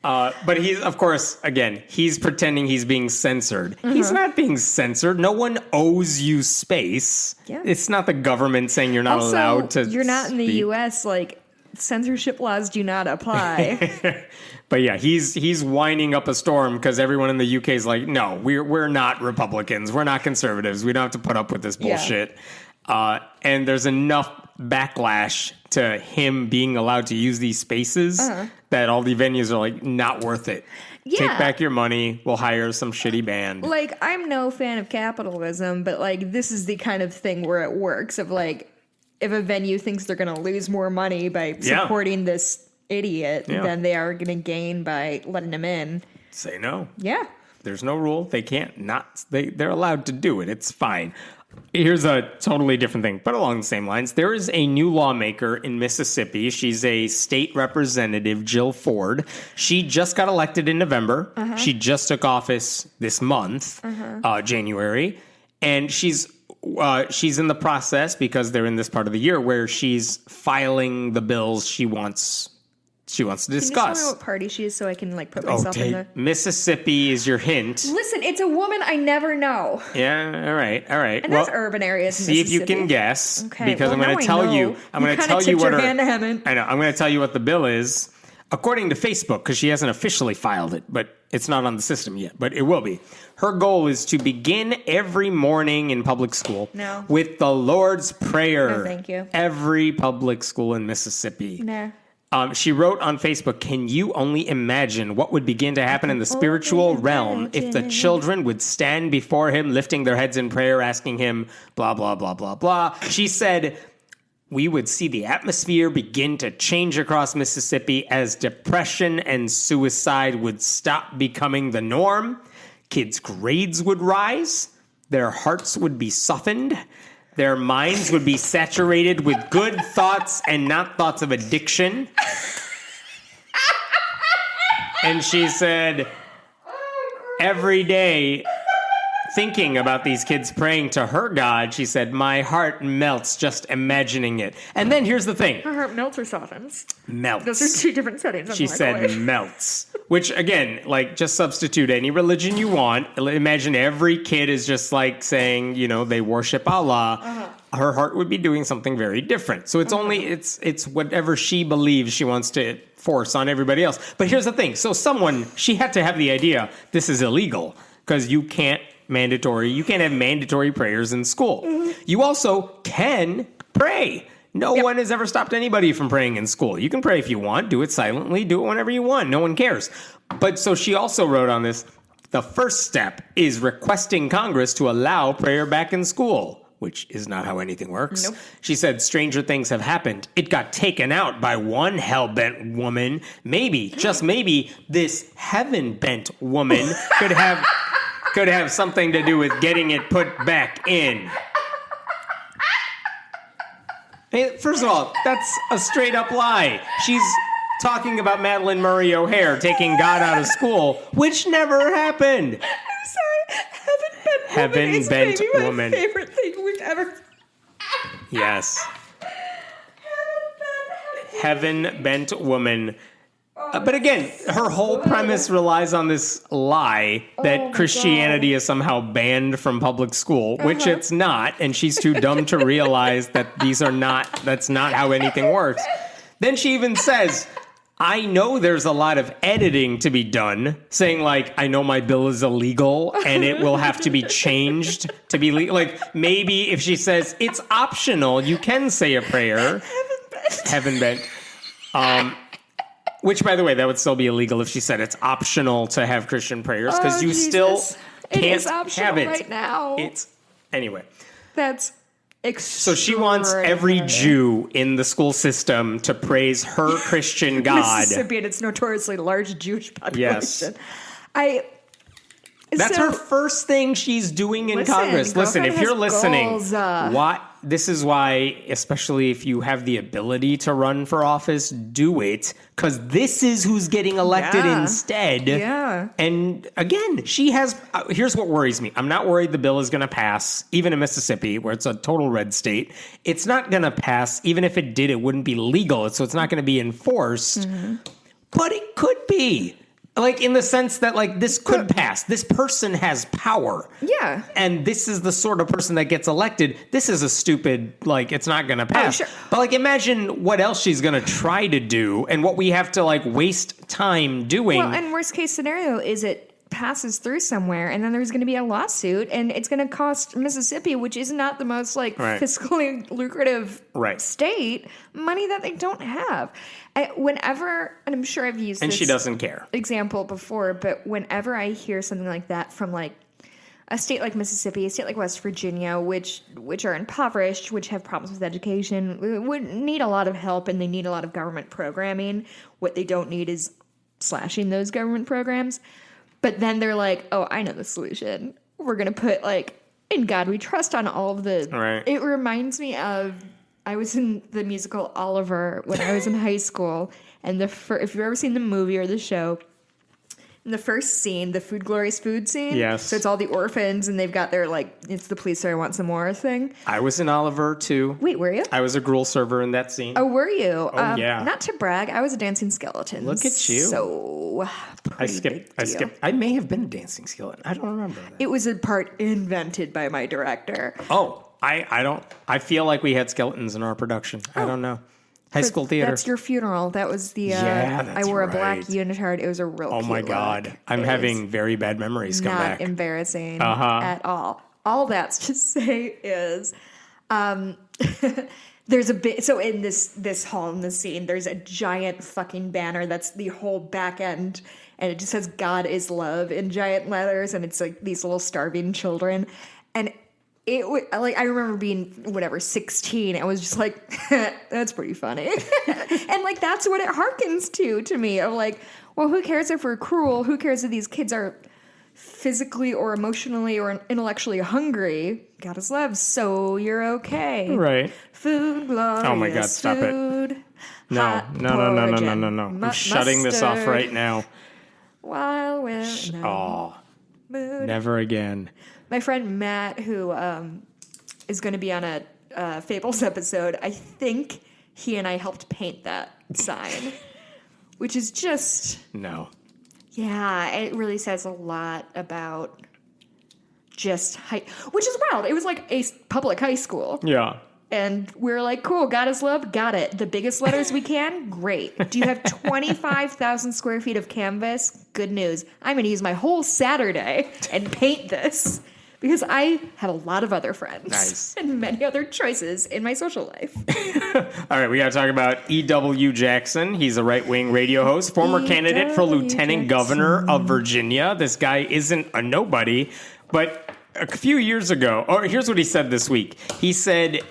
but he's, of course, again, he's pretending he's being censored. He's not being censored. No one owes you space. Yeah. It's not the government saying you're not allowed to You're not in the U.S., like, censorship laws do not apply. But yeah, he's winding up a storm because everyone in the UK is like, no, we're not Republicans. We're not conservatives. We don't have to put up with this bullshit. And there's enough backlash to him being allowed to use these spaces that all the venues are like, not worth it. Yeah. Take back your money. We'll hire some shitty band. Like, I'm no fan of capitalism, but like, this is the kind of thing where it works of like, if a venue thinks they're going to lose more money by supporting this idiot, then they are going to gain by letting him in. Say no. Yeah. There's no rule. They can't not. They're allowed to do it. It's fine. Here's a totally different thing, but along the same lines. There is a new lawmaker in Mississippi. She's a state representative, Jill Ford. She just got elected in November. She just took office this month, January. And she's in the process, because they're in this part of the year, where she's filing the bills she wants to discuss. Can you tell me what party she is so I can like put myself in the... Mississippi is your hint. Listen, it's a woman I never know. Yeah, all right. And that's urban areas in See if you can guess, because I'm going to tell you. I'm going to tell you what hand to Hemant. I know. I'm going to tell you what the bill is, according to Facebook, because she hasn't officially filed it, but it's not on the system yet, but it will be. Her goal is to begin every morning in public school with the Lord's Prayer. No, thank you. Every public school in Mississippi. Nah. She wrote on Facebook, can you only imagine what would begin to happen in the spiritual realm if the children would stand before him, lifting their heads in prayer, asking him, blah, blah, blah, blah, blah. She said, we would see the atmosphere begin to change across Mississippi as depression and suicide would stop becoming the norm. Kids' grades would rise. Their hearts would be softened. Their minds would be saturated with good thoughts and not thoughts of addiction. And she said, every day thinking about these kids praying to her God, she said, my heart melts just imagining it. And then here's the thing. Her heart melts or softens? Melts. Those are two different settings. She said melts. Which, again, like, just substitute any religion you want. Imagine every kid is just, like, saying, you know, they worship Allah. Her heart would be doing something very different. So it's only, it's whatever she believes she wants to force on everybody else. But here's the thing. So she had to have the idea, this is illegal. Because you can't have mandatory prayers in school. You also can pray. No one has ever stopped anybody from praying in school. You can pray if you want, do it silently, do it whenever you want. No one cares. But so she also wrote on this, the first step is requesting Congress to allow prayer back in school, which is not how anything works. Nope. She said, stranger things have happened. It got taken out by one hell-bent woman. Maybe, just maybe, this heaven-bent woman could have something to do with getting it put back in. Hey, first of all, that's a straight-up lie. She's talking about Madeleine Murray O'Hair taking God out of school, which never happened. I'm sorry. Heaven-bent woman. My favorite thing we've ever... Yes. Heaven-bent woman. But again, her whole premise relies on this lie that Christianity is somehow banned from public school, which it's not, and she's too dumb to realize that that's not how anything works. Then she even says, I know there's a lot of editing to be done, saying like, I know my bill is illegal and it will have to be changed to be legal. Like, maybe if she says it's optional, you can say a prayer. Heaven bent. Which, by the way, that would still be illegal if she said it's optional to have Christian prayers, because you still can't have it right now. Anyway. That's so she wants every Jew in the school system to praise her Christian God. Mississippi and its notoriously large Jewish population. Yes. That's her first thing she's doing in Congress. Listen, if you're listening, this is why, especially if you have the ability to run for office, do it. Because this is who's getting elected instead. Yeah. And again, she has... here's what worries me. I'm not worried the bill is going to pass, even in Mississippi, where it's a total red state. It's not going to pass. Even if it did, it wouldn't be legal. So it's not going to be enforced. But it could be. Like, in the sense that, like, this could pass. This person has power. Yeah. And this is the sort of person that gets elected. This is a stupid, like, it's not going to pass. Oh, sure. But, like, imagine what else she's going to try to do and what we have to, like, waste time doing. Well, and worst case scenario is it passes through somewhere and then there's going to be a lawsuit and it's going to cost Mississippi, which is not the most, like, fiscally lucrative state, money that they don't have. Whenever, and I'm sure I've used this she doesn't care example before, but whenever I hear something like that from, like, a state like Mississippi, a state like West Virginia, which are impoverished, which have problems with education, would need a lot of help and they need a lot of government programming. What they don't need is slashing those government programs. But then they're like, oh, I know the solution. We're going to put, like, in God we trust on all of the... Right. It reminds me of... I was in the musical Oliver when I was in high school. And if you've ever seen the movie or the show, in the first scene, the Food Glorious Food scene. Yes. So it's all the orphans and they've got their, like, it's the police, so I want some more thing. I was in Oliver, too. Wait, were you? I was a gruel server in that scene. Oh, were you? Oh, yeah. Not to brag, I was a dancing skeleton. Look at you. So... I skipped. I may have been a dancing skeleton. I don't remember that. It was a part invented by my director. Oh, I don't. I feel like we had skeletons in our production. I don't know. High school theater. That's your funeral. That was the. That's I wore a black unitard. It was a real. Oh my God! Look. I'm having very bad memories come back. Not embarrassing at all. All that's to say is, there's a bit. So in this hall in the scene, there's a giant fucking banner that's the whole back end. And it just says God is love in giant letters, and it's like these little starving children. And it like I remember being 16. I was just like, that's pretty funny. And like that's what it harkens to me. Of like, well, who cares if we're cruel? Who cares if these kids are physically or emotionally or intellectually hungry? God is love, so you're okay. Right. Food, glorious oh my God, stop food, it. No. I'm shutting this off right now. While we're mood. Never again. My friend Matt, who is going to be on a Fables episode, I think he and I helped paint that sign, which is just... No. Yeah, it really says a lot about just which is wild. It was like a public high school. Yeah. And we were like, cool, God is love, got it. The biggest letters we can? Great. Do you have 25,000 square feet of canvas? Good news. I'm going to use my whole Saturday and paint this because I have a lot of other friends and many other choices in my social life. All right, we got to talk about E.W. Jackson. He's a right-wing radio host, former candidate for lieutenant governor of Virginia. This guy isn't a nobody, but a few years ago, or here's what he said this week. He said...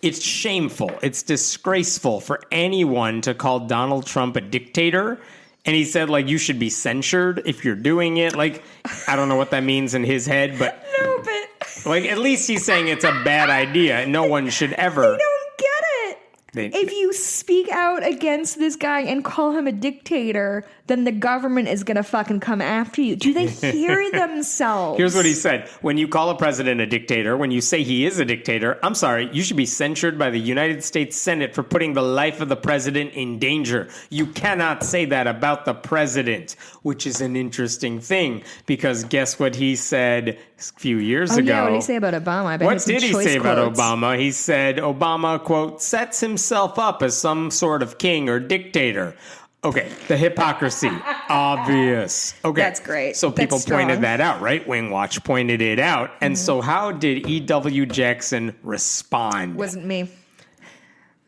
It's shameful. It's disgraceful for anyone to call Donald Trump a dictator. And he said, like, you should be censured if you're doing it. Like, I don't know what that means in his head, but... No, but... Like, at least he's saying it's a bad idea. No one should ever... They don't get it. If you speak out against this guy and call him a dictator, then the government is going to fucking come after you. Do they hear themselves? Here's what he said. When you call a president a dictator, when you say he is a dictator, I'm sorry, you should be censured by the United States Senate for putting the life of the president in danger. You cannot say that about the president, which is an interesting thing, because guess what he said a few years ago? Yeah, what did he say about Obama? I bet what did he say about quotes. Obama? He said Obama, quote, sets himself up as some sort of king or dictator. Okay, the hypocrisy, obvious. Okay, that's great. So people pointed that out, right? Wing Watch pointed it out. And so how did E.W. Jackson respond? Wasn't me.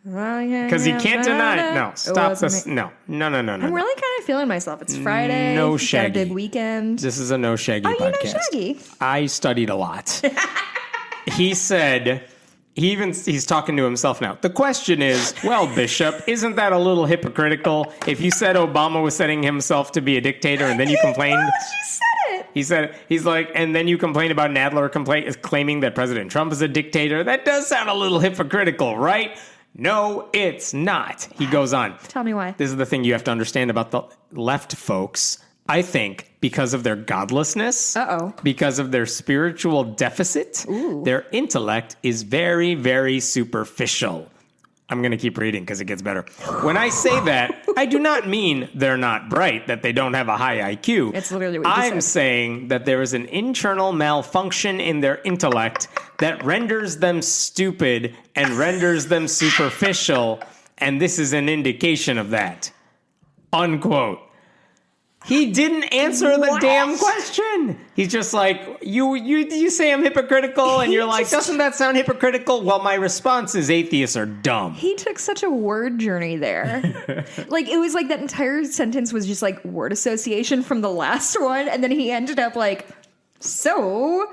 Because he can't deny it. No, stop this. No. I'm really kind of feeling myself. It's Friday. No Shaggy. Got a big weekend. This is a No Shaggy podcast. You know Shaggy? I studied a lot. He said... He's talking to himself now. The question is, well, Bishop, isn't that a little hypocritical? If you said Obama was setting himself to be a dictator and then you complained... She said it. He said, he's like, and then you complain about Nadler claiming that President Trump is a dictator. That does sound a little hypocritical, right? No, it's not. He goes on. Tell me why. This is the thing you have to understand about the left folks. I think because of their godlessness, because of their spiritual deficit, their intellect is very, very superficial. I'm going to keep reading because it gets better. When I say that, I do not mean they're not bright, that they don't have a high IQ. It's literally what you I'm saying that there is an internal malfunction in their intellect that renders them stupid and renders them superficial, and this is an indication of that. Unquote. He didn't answer the damn question. He's just like, you say I'm hypocritical, and you're like, doesn't that sound hypocritical? Well, my response is atheists are dumb. He took such a word journey there. Like, it was like that entire sentence was just like word association from the last one, and then he ended up like, so...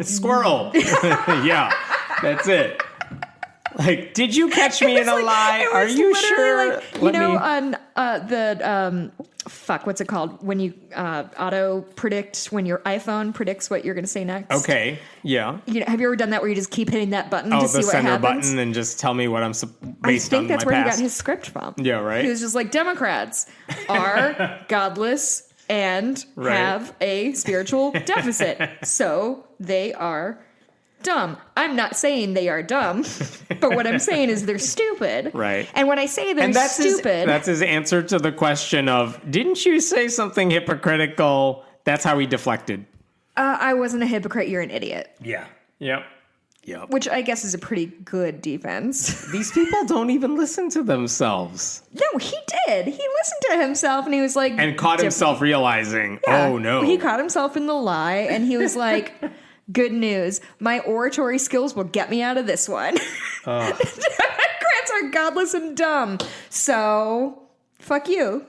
Squirrel. Yeah, that's it. Like, did you catch me in a lie? Are you sure? Like, on the what's it called? When you auto predict, when your iPhone predicts what you're going to say next. Okay, yeah. Have you ever done that where you just keep hitting that button to see what happens? Oh, the center button and just tell me what I'm based on my past. I think that's where he got his script from. Yeah, right. He was just like, Democrats are godless and have a spiritual deficit, so they are dumb. I'm not saying they are dumb, but what I'm saying is they're stupid. Right. And when I say they're stupid... That's his answer to the question of, didn't you say something hypocritical? That's how he deflected. I wasn't a hypocrite. You're an idiot. Yeah. Yep. Which I guess is a pretty good defense. These people don't even listen to themselves. No, he did. He listened to himself and he was like... And caught himself realizing, oh no. He caught himself in the lie and he was like... Good news. My oratory skills will get me out of this one. Democrats are godless and dumb. So, fuck you.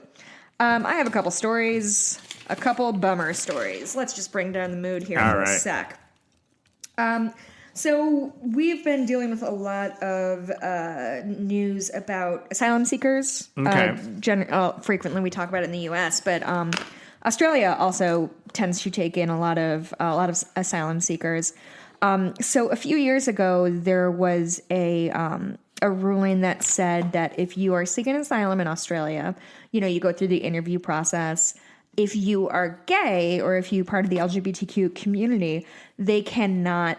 I have a couple stories. A couple bummer stories. Let's just bring down the mood here for a sec. So, we've been dealing with a lot of news about asylum seekers. Okay. Frequently we talk about it in the U.S., but... Australia also tends to take in a lot of asylum seekers. So a few years ago, there was a ruling that said that if you are seeking asylum in Australia, you go through the interview process. if you are gay or if you're part of the LGBTQ community, they cannot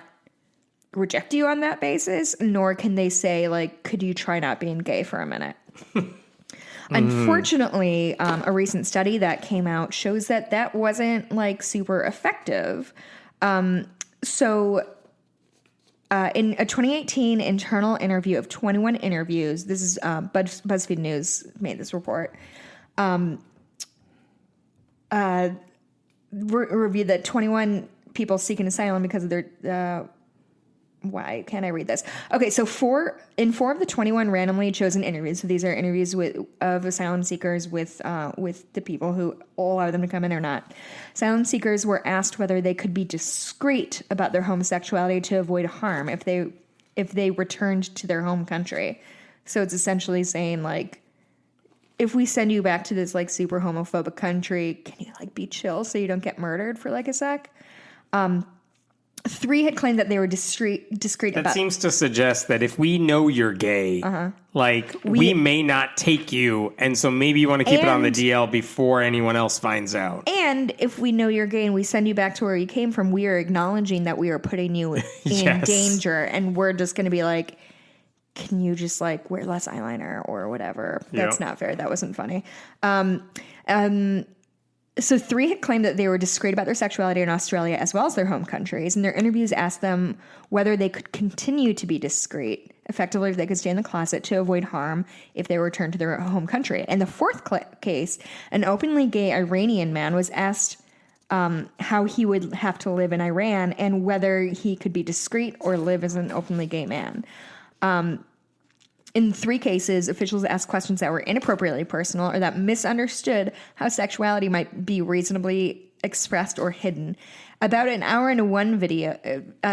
reject you on that basis, nor can they say, like, could you try not being gay for a minute? Unfortunately, a recent study that came out shows that wasn't, like, super effective. So in a 2018 internal interview of 21 interviews, this is BuzzFeed News made this report, reviewed that 21 people seeking asylum because of their why can't I read this? Okay, so four of the 21 randomly chosen interviews, so these are interviews of asylum seekers with the people who allow them to come in or not. Asylum seekers were asked whether they could be discreet about their homosexuality to avoid harm if they returned to their home country. So it's essentially saying, like, if we send you back to this, like, super homophobic country, can you, like, be chill so you don't get murdered for, like, a sec? 3 had claimed that they were discreet about... That seems to suggest that if we know you're gay, like, we may not take you, and so maybe you want to keep it on the DL before anyone else finds out. And if we know you're gay and we send you back to where you came from, we are acknowledging that we are putting you in danger, and we're just going to be like, can you just, like, wear less eyeliner or whatever? That's not fair. That wasn't funny. So 3 had claimed that they were discreet about their sexuality in Australia as well as their home countries, and their interviews asked them whether they could continue to be discreet, effectively if they could stay in the closet to avoid harm if they returned to their home country. In the 4th case, an openly gay Iranian man was asked how he would have to live in Iran and whether he could be discreet or live as an openly gay man. In 3 cases, officials asked questions that were inappropriately personal or that misunderstood how sexuality might be reasonably expressed or hidden. About an hour into one video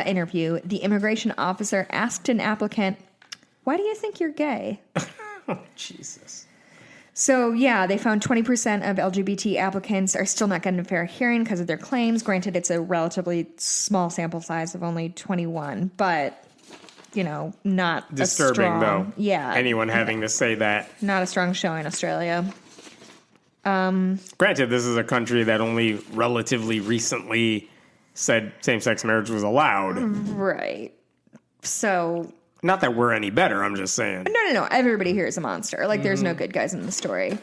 interview, the immigration officer asked an applicant, "Why do you think you're gay?" Oh, Jesus. So, yeah, they found 20% of LGBT applicants are still not getting a fair hearing because of their claims. Granted, it's a relatively small sample size of only 21, but... you know, not disturbing, though. Yeah. Anyone having to say that. Not a strong showing, Australia. Granted, this is a country that only relatively recently said same-sex marriage was allowed. Right. So... not that we're any better, I'm just saying. No. Everybody here is a monster. Like, there's no good guys in the story.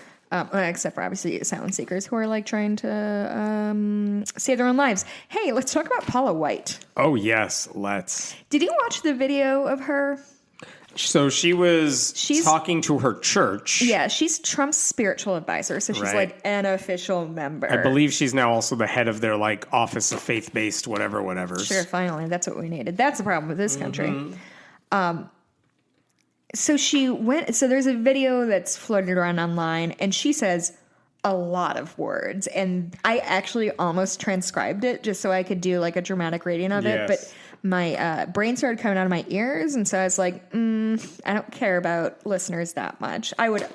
Except for, obviously, asylum seekers who are, like, trying to save their own lives. Hey, let's talk about Paula White. Oh, yes, let's. Did you watch the video of her? So she's talking to her church. Yeah, she's Trump's spiritual advisor, so she's, like, an official member. I believe she's now also the head of their, like, Office of Faith-Based whatever. Sure, finally. That's what we needed. That's the problem with this country. So there's a video that's floated around online, and she says a lot of words, and I actually almost transcribed it just so I could do, like, a dramatic reading of it, but my brain started coming out of my ears, and so I was like, I don't care about listeners that much. I would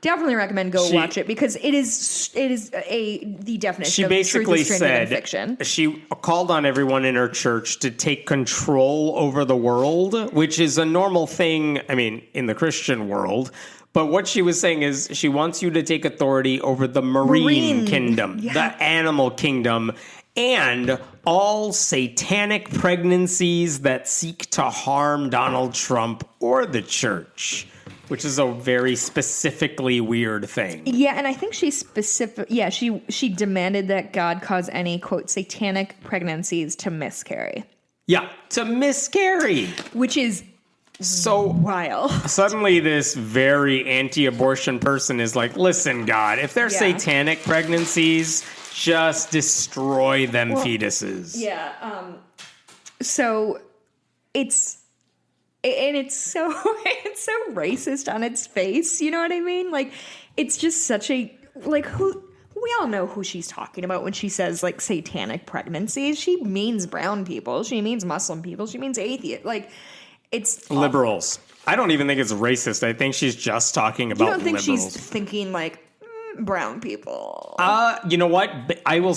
definitely recommend go watch it, because it is the definition of truth is stranger than fiction. She called on everyone in her church to take control over the world, which is a normal thing, I mean, in the Christian world. But what she was saying is she wants you to take authority over the marine kingdom, the animal kingdom, and all satanic pregnancies that seek to harm Donald Trump or the church, which is a very specifically weird thing. Yeah, and I think she demanded that God cause any, quote, satanic pregnancies to miscarry. Yeah, to miscarry. Which is so wild. Suddenly this very anti-abortion person is like, listen, God, if they're satanic pregnancies, just destroy them fetuses. Yeah. So it's so racist on its face. You know what I mean? Like, it's just such a, like, we all know who she's talking about when she says, like, satanic pregnancies. She means brown people. She means Muslim people. She means atheists. Like, it's awful. Liberals. I don't even think it's racist. I think she's just talking about liberals. You don't think she's thinking, like, brown people? You know what?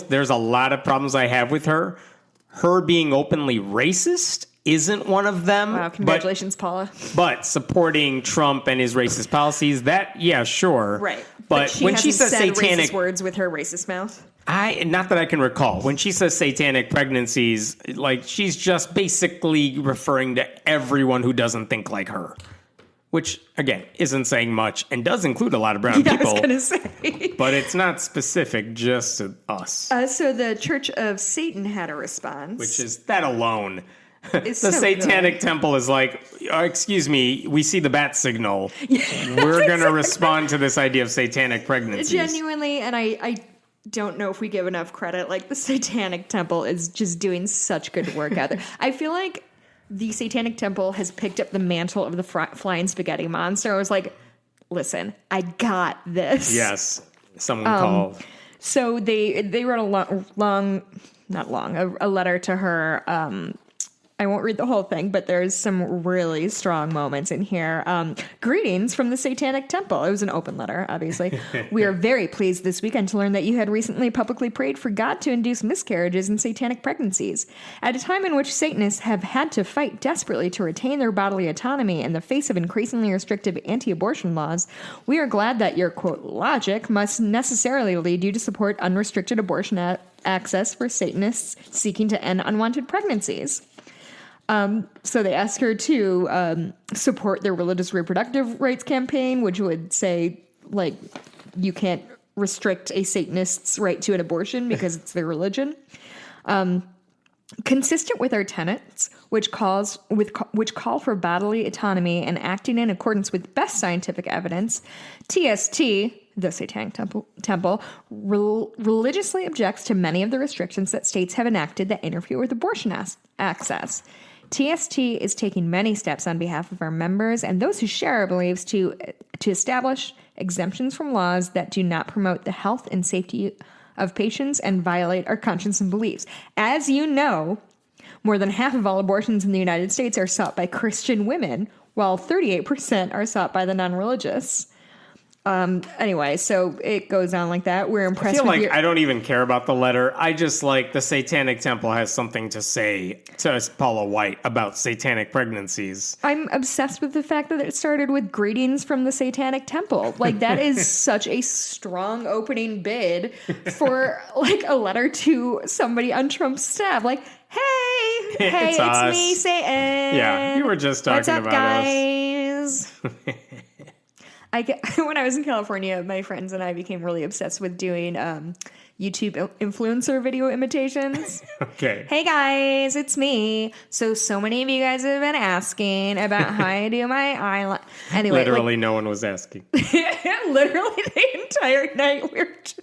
There's a lot of problems I have with her. Her being openly racist isn't one of them. Wow, congratulations, Paula. But supporting Trump and his racist policies, that, yeah, sure. Right. But when she says satanic racist words with her racist mouth. Not that I can recall. When she says satanic pregnancies, like she's just basically referring to everyone who doesn't think like her. Which, again, isn't saying much and does include a lot of brown people. I was going to say. But it's not specific just to us. So the Church of Satan had a response. Which is that alone. The so Satanic Temple is like, excuse me, we see the bat signal. We're going to respond to this idea of satanic pregnancies. Genuinely, and I don't know if we give enough credit. Like, the Satanic Temple is just doing such good work out there. I feel like the Satanic Temple has picked up the mantle of the flying spaghetti monster. I was like, listen, I got this. Yes. Someone called. So they wrote a letter to her. I won't read the whole thing, but there's some really strong moments in here. Greetings from the Satanic Temple. It was an open letter, obviously. We are very pleased this weekend to learn that you had recently publicly prayed for God to induce miscarriages and satanic pregnancies. At a time in which Satanists have had to fight desperately to retain their bodily autonomy in the face of increasingly restrictive anti-abortion laws, we are glad that your, quote, logic must necessarily lead you to support unrestricted abortion access for Satanists seeking to end unwanted pregnancies. So they asked her to support their religious reproductive rights campaign, which would say, like, you can't restrict a Satanist's right to an abortion because it's their religion. Consistent with our tenets, which call for bodily autonomy and acting in accordance with best scientific evidence, TST, the Satanic Temple, religiously objects to many of the restrictions that states have enacted that interfere with abortion access. TST is taking many steps on behalf of our members and those who share our beliefs to establish exemptions from laws that do not promote the health and safety of patients and violate our conscience and beliefs. As you know, more than half of all abortions in the United States are sought by Christian women, while 38% are sought by the non-religious. Anyway, so it goes on like that. We're impressed. I feel like I don't even care about the letter. I just like the Satanic Temple has something to say to Paula White about satanic pregnancies. I'm obsessed with the fact that it started with greetings from the Satanic Temple. Like, that is such a strong opening bid for, like, a letter to somebody on Trump's staff. Like, hey, it's me, Satan. Yeah, you were just talking about guys? When I was in California, my friends and I became really obsessed with doing YouTube influencer video imitations. Okay. Hey guys, it's me. So many of you guys have been asking about how I do my eyeliner. Anyway, literally no one was asking. Literally the entire night we were just...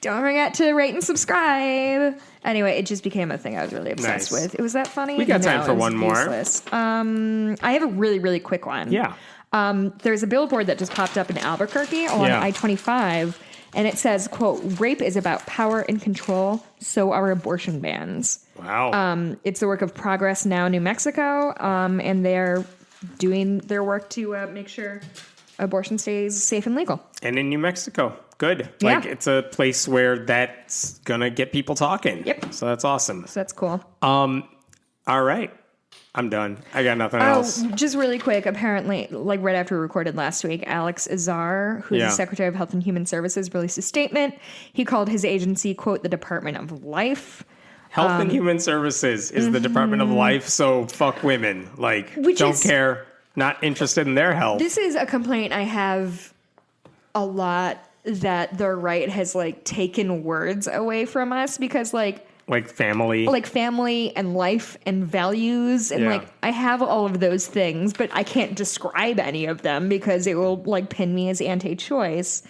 Don't forget to rate and subscribe. Anyway, it just became a thing I was really obsessed with. It was that funny. We got time for one more. I have a really, really quick one. Yeah. There's a billboard that just popped up in Albuquerque on I-25, and it says, quote, rape is about power and control, so are abortion bans. Wow. It's the work of Progress Now, New Mexico, and they're doing their work to make sure abortion stays safe and legal. And in New Mexico. Good. Like, it's a place where that's going to get people talking. Yep. So that's awesome. So that's cool. All right. I'm done. I got nothing else. Just really quick, apparently, like right after we recorded last week, Alex Azar, who's the Secretary of Health and Human Services, released a statement. He called his agency, quote, the Department of Life. Health and Human Services is the Department of Life, so fuck women. Like, don't care. Not interested in their health. This is a complaint I have a lot, that the right has, like, taken words away from us because, like family and life and values and like I have all of those things, but I can't describe any of them because it will, like, pin me as anti-choice.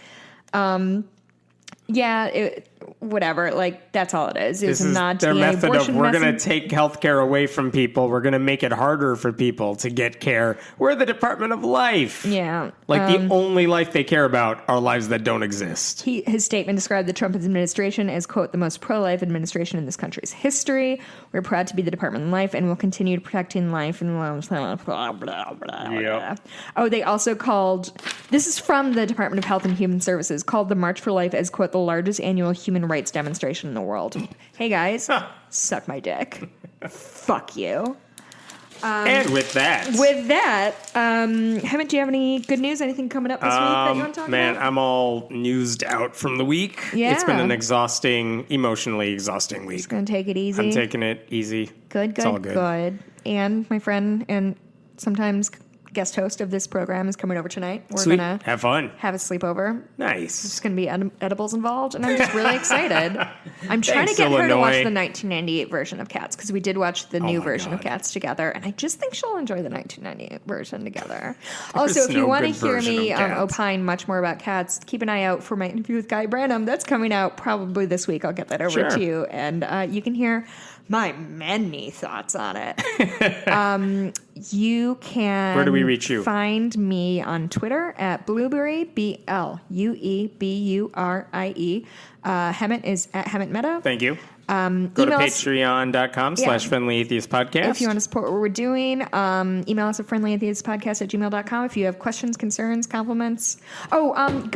Whatever. Like, that's all it is. It's not their the method of we're going to message. take healthcare away from people. We're going to make it harder for people to get care. We're the Department of Life. Yeah. Like, the only life they care about are lives that don't exist. His statement described the Trump administration as, quote, the most pro-life administration in this country's history. We're proud to be the Department of Life and will continue protecting life and blah, blah, blah, blah. Yep. Oh, they also called, this is from the Department of Health and Human Services, called the March for Life as, quote, the largest annual human rights demonstration in the world. Hey guys, suck my dick. Fuck you. And with that, Hemant, do you have any good news? Anything coming up this week that you want to talk about? Man, about? I'm all newsed out from the week. Yeah. It's been an emotionally exhausting week. Just going to take it easy. I'm taking it easy. Good. And my friend and sometimes guest host of this program is coming over tonight. We're Sweet. going to have fun. Have a sleepover. Nice. There's going to be edibles involved, and I'm just really excited. I'm trying to get her to watch the 1998 version of Cats, because we did watch the new version of Cats together, and I just think she'll enjoy the 1998 version together. Also, if you want to hear me opine much more about Cats, keep an eye out for my interview with Guy Branum. That's coming out probably this week. I'll get that over to you, and you can hear my many thoughts on it. You can... Where do we reach you? Find me on Twitter at Blueberry, BLUEBURIE. Hemant is at Hemant Meta. Thank you. Go to patreon.com/friendlyatheistpodcast. If you want to support what we're doing, email us at friendlyatheistpodcast@gmail.com if you have questions, concerns, compliments. Go on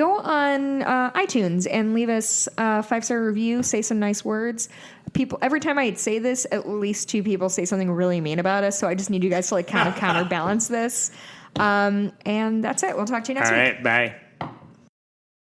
iTunes and leave us a 5-star review, say some nice words. People, every time I say this, at least 2 people say something really mean about us, so I just need you guys to kind of counterbalance this. And that's it. We'll talk to you next week. All right, bye.